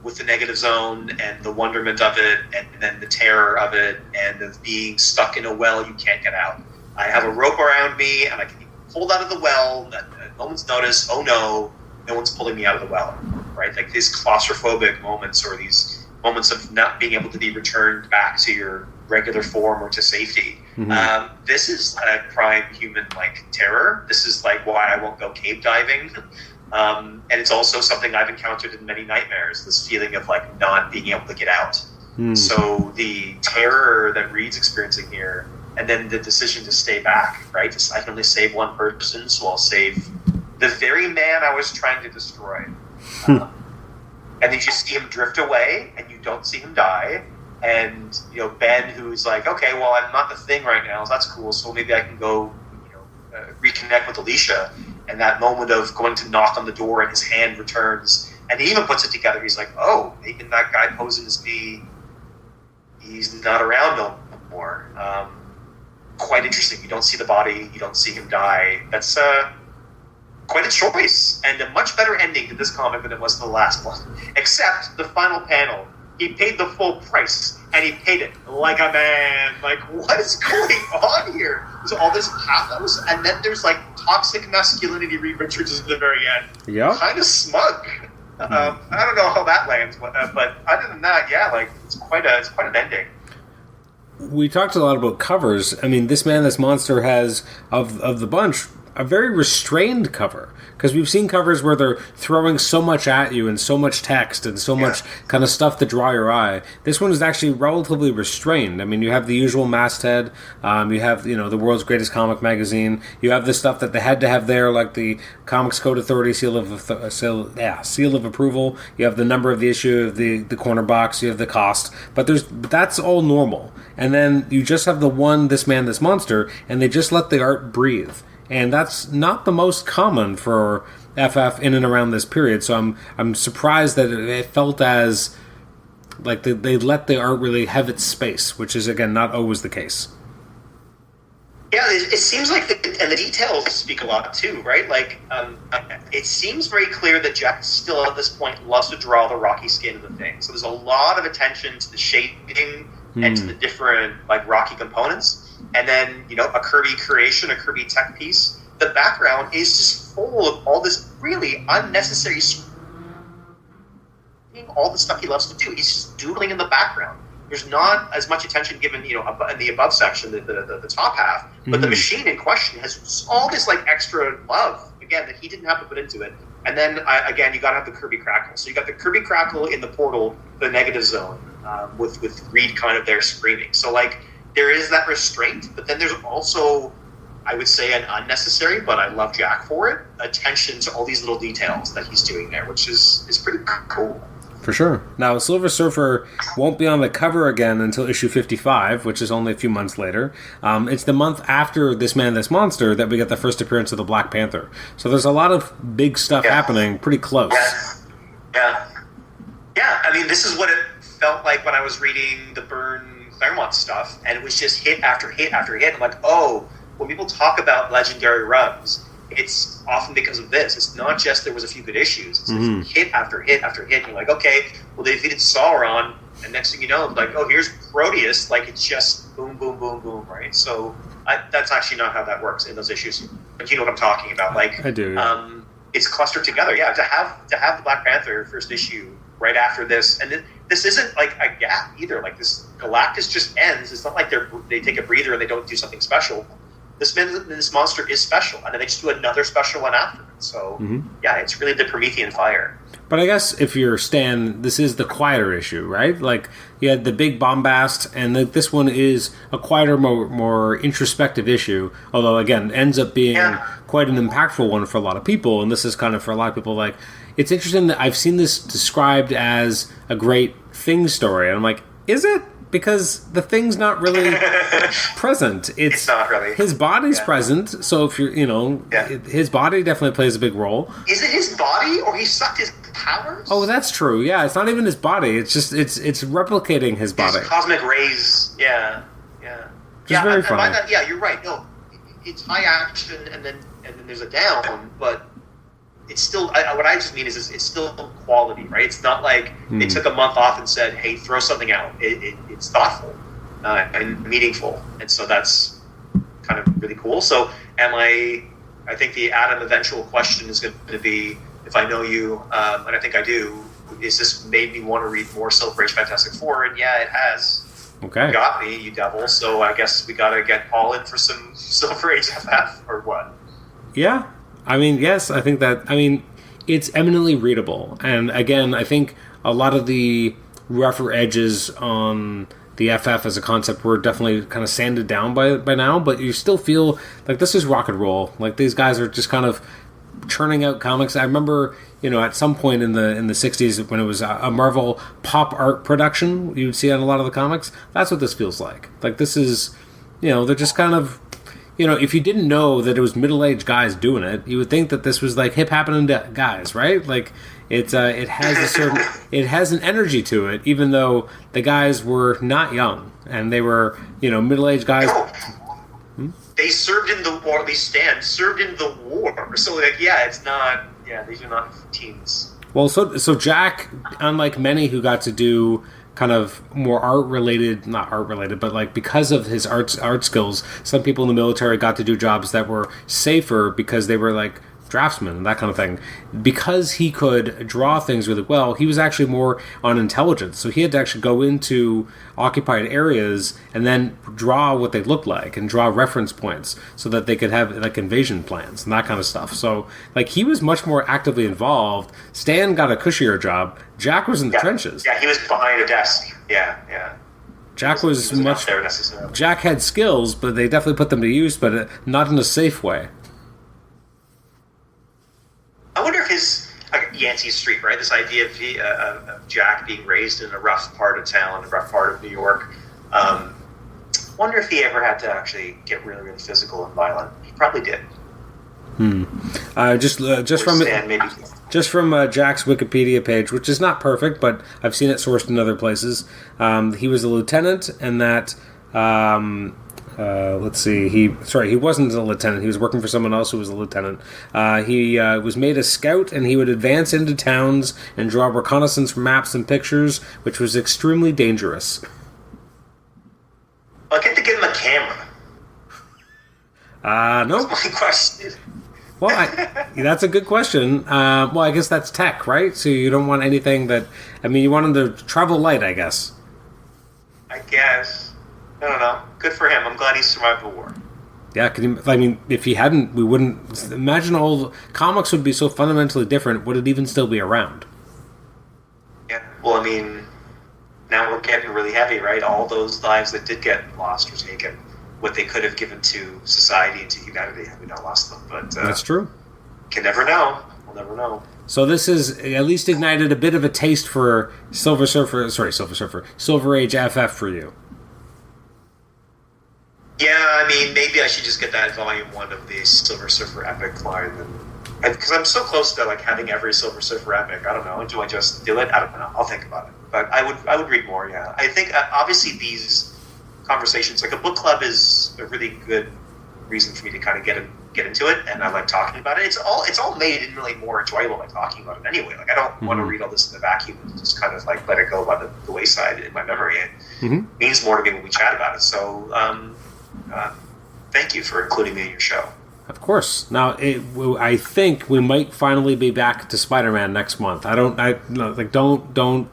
With the negative zone and the wonderment of it, and then the terror of it, and of being stuck in a well you can't get out. I have a rope around me, and I can be pulled out of the well at a moment's notice. Oh no one's pulling me out of the well, right? Like these claustrophobic moments, or these moments of not being able to be returned back to your regular form or to safety. Mm-hmm. This is a prime human like terror. This is like why I won't go cave diving. And it's also something I've encountered in many nightmares, this feeling of like not being able to get out. So the terror that Reed's experiencing here, and then the decision to stay back, right? I can only save one person, so I'll save the very man I was trying to destroy. And then you just see him drift away, and you don't see him die. And, Ben, who's like, okay, well, I'm not the Thing right now, so that's cool, so maybe I can go, reconnect with Alicia. And that moment of going to knock on the door and his hand returns, and he even puts it together. He's like, oh, maybe that guy posing as me, he's not around no more. Quite interesting. You don't see the body, you don't see him die. That's quite a choice, and a much better ending to this comic than it was to the last one. Except the final panel. He paid the full price, and he paid it like a man. Like, what is going on here? There's all this pathos, and then there's like toxic masculinity. Reed Richards is at the very end. Yeah. Kind of smug. I don't know how that lands, but other than that, yeah, like it's quite an ending. We talked a lot about covers. I mean, This Man, This Monster has, of the bunch, a very restrained cover. Because we've seen covers where they're throwing so much at you and so much text and so much kind of stuff to draw your eye. This one is actually relatively restrained. I mean, you have the usual masthead. You have, the world's greatest comic magazine. You have the stuff that they had to have there, like the Comics Code Authority seal of approval. You have the number of the issue of the corner box. You have the cost. But that's all normal. And then you just have the one This Man, This Monster, and they just let the art breathe. And that's not the most common for FF in and around this period. So I'm surprised that it felt as like they let the art really have its space, which is, again, not always the case. Yeah, it seems like, and the details speak a lot too, right? Like, it seems very clear that Jack still at this point loves to draw the rocky skin of the Thing. So there's a lot of attention to the shading and to the different like rocky components. And then, a Kirby creation, a Kirby tech piece. The background is just full of all this really unnecessary, all the stuff he loves to do. He's just doodling in the background. There's not as much attention given, in the above section, the top half. But the machine in question has all this like extra love, again, that he didn't have to put into it. And then, again, you got to have the Kirby crackle. So you got the Kirby crackle in the portal, the negative zone, with Reed kind of there screaming. So, like, there is that restraint, but then there's also, I would say, an unnecessary, but I love Jack for it, attention to all these little details that he's doing there, which is pretty cool. For sure. Now, Silver Surfer won't be on the cover again until issue 55, which is only a few months later. It's the month after This Man, This Monster that we get the first appearance of the Black Panther. So there's a lot of big stuff happening pretty close. Yeah. I mean, this is what it felt like when I was reading the Byrne Claremont stuff, and it was just hit after hit after hit. I'm like, oh, when people talk about legendary runs, it's often because of this. It's not just there was a few good issues. It's hit after hit after hit. And you're like, okay, well, they defeated Sauron, and next thing you know, like, oh, here's Proteus. Like, it's just boom, boom, boom, boom, right? So that's actually not how that works in those issues. But you know what I'm talking about. Like, I do. It's clustered together. Yeah, to have the Black Panther first issue right after this, and this isn't like a gap either. Like, this Galactus just ends. It's not like they take a breather and they don't do something special. This monster is special, and then they just do another special one after it. So, yeah, it's really the Promethean fire. But I guess if you're Stan, this is the quieter issue, right? Like, you had the big bombast, and this one is a quieter, more introspective issue, although, again, ends up being quite an impactful one for a lot of people, and this is kind of, for a lot of people, like, it's interesting that I've seen this described as a great Thing story, and I'm like, is it? because the Thing's not really present. It's not really. His body's present, so if you're, his body definitely plays a big role. Is it his body, or he sucked his powers? Oh, that's true. Yeah, it's not even his body. It's just it's replicating his body. It's cosmic rays. Yeah. Just very funny. Yeah, you're right. No, it's high action, and then there's a down, but it's still. What I just mean is it's still quality, right? It's not like they took a month off and said, "Hey, throw something out." It's thoughtful and meaningful, and so that's kind of really cool. So, I think the Adam eventual question is going to be, if I know you, and I think I do, is this made me want to read more Silver Age Fantastic Four? And yeah, it has. Okay. You got me, you devil. So I guess we got to get Paul in for some Silver Age FF, or what? Yeah. I mean, yes, I think that, it's eminently readable. And again, I think a lot of the rougher edges on the FF as a concept were definitely kind of sanded down by now, but you still feel like this is rock and roll. Like, these guys are just kind of churning out comics. I remember, at some point in the 60s when it was a Marvel pop art production you would see on a lot of the comics. That's what this feels like. Like, this is, they're just kind of, if you didn't know that it was middle-aged guys doing it, you would think that this was like hip happening guys, right? Like, it has an energy to it, even though the guys were not young and they were, middle-aged guys. They served in the war. These stands served in the war. So, it's not. Yeah, these are not teens. Well, so Jack, unlike many who got to do kind of more not art related, but like because of his art skills, some people in the military got to do jobs that were safer because they were like draftsmen and that kind of thing. Because he could draw things really well, he was actually more on intelligence. So he had to actually go into occupied areas and then draw what they looked like and draw reference points so that they could have like invasion plans and that kind of stuff. So like he was much more actively involved. Stan got a cushier job. Jack was in the trenches. Yeah, he was behind a desk. Yeah. Jack was much there necessarily. Jack had skills, but they definitely put them to use, but not in a safe way. I wonder if his Yancey Street, right? This idea of Jack being raised in a rough part of town, a rough part of New York. Wonder if he ever had to actually get really, really physical and violent. He probably did. Just from Jack's Wikipedia page, which is not perfect, but I've seen it sourced in other places. He was a lieutenant, and that. Let's see. He wasn't a lieutenant. He was working for someone else who was a lieutenant. He was made a scout, and he would advance into towns and draw reconnaissance maps and pictures, which was extremely dangerous. I'll get to give him a camera. No. That's my question. Well, that's a good question. Well, I guess that's tech, right? So you don't want anything that... you want him to travel light, I guess. I guess. I don't know. Good for him. I'm glad he survived the war. Yeah, if he hadn't, we wouldn't... Imagine comics would be so fundamentally different. Would it even still be around? Yeah. Well, now we're getting really heavy, right? All those lives that did get lost or taken, what they could have given to society and to humanity, we now lost them. But that's true. Can never know. We'll never know. So this has at least ignited a bit of a taste for Silver Age FF for you. Yeah, maybe I should just get that volume 1 of the Silver Surfer Epic line, because I'm so close to having every Silver Surfer Epic. I don't know. Do I just do it? I don't know. I'll think about it. But I would read more. Yeah, I think obviously these conversations, like a book club, is a really good reason for me to kind of get into it, and I like talking about it. It's all made really more enjoyable by talking about it anyway. Like I don't want to read all this in the vacuum and just kind of let it go by the wayside in my memory. It means more to me when we chat about it. So. Thank you for including me in your show. Of course. Now, I think we might finally be back to Spider-Man next month. Don't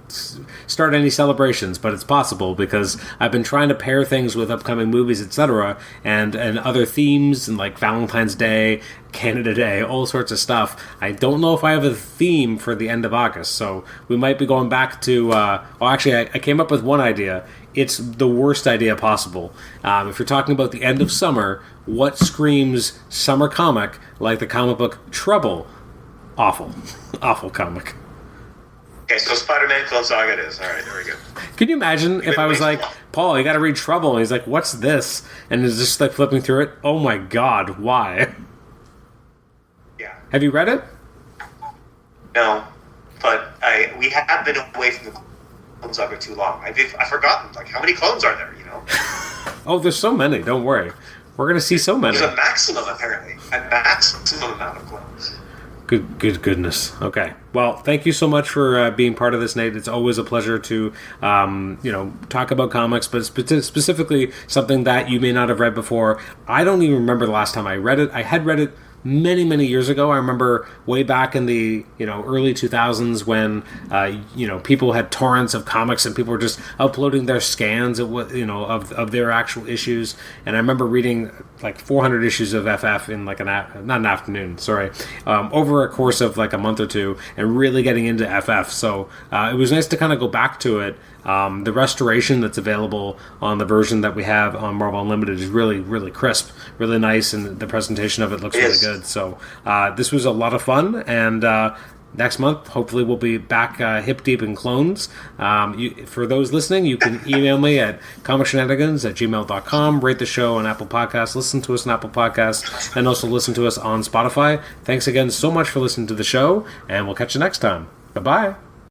start any celebrations, but it's possible because I've been trying to pair things with upcoming movies, etc., and other themes, and like Valentine's Day, Canada Day, all sorts of stuff. I don't know if I have a theme for the end of August, so we might be going back to... I came up with one idea. It's the worst idea possible. If you're talking about the end of summer, what screams summer comic like the comic book Trouble? Awful. Awful comic. Okay, so Spider-Man Clone Saga it is. All right, there we go. Can you imagine if I was like, Paul, you got to read Trouble, and he's like, what's this? And it's just like flipping through it. Oh my God, why? Yeah. Have you read it? No, but we have been away from the Clone Saga too long. I've forgotten, like, how many clones are there, you know? Oh, there's so many. Don't worry. We're going to see so many. There's a maximum, apparently. A maximum amount of clones. Good goodness. Okay. Well, thank you so much for being part of this, Nate. It's always a pleasure to, talk about comics, but specifically something that you may not have read before. I don't even remember the last time I read it. I had read it many years ago. I remember way back in the early 2000s when people had torrents of comics and people were just uploading their scans of their actual issues. And I remember reading like 400 issues of FF in like not an afternoon, over a course of like a month or two, and really getting into FF. So it was nice to kind of go back to it. The restoration that's available on the version that we have on Marvel Unlimited is really crisp, really nice, and the presentation of it looks really good. So this was a lot of fun, and next month, hopefully, we'll be back hip deep in clones. For those listening, you can email me at comicshenanigans@gmail.com, rate the show on Apple Podcasts, listen to us on Apple Podcasts, and also listen to us on Spotify. Thanks again so much for listening to the show, and we'll catch you next time. Bye-bye.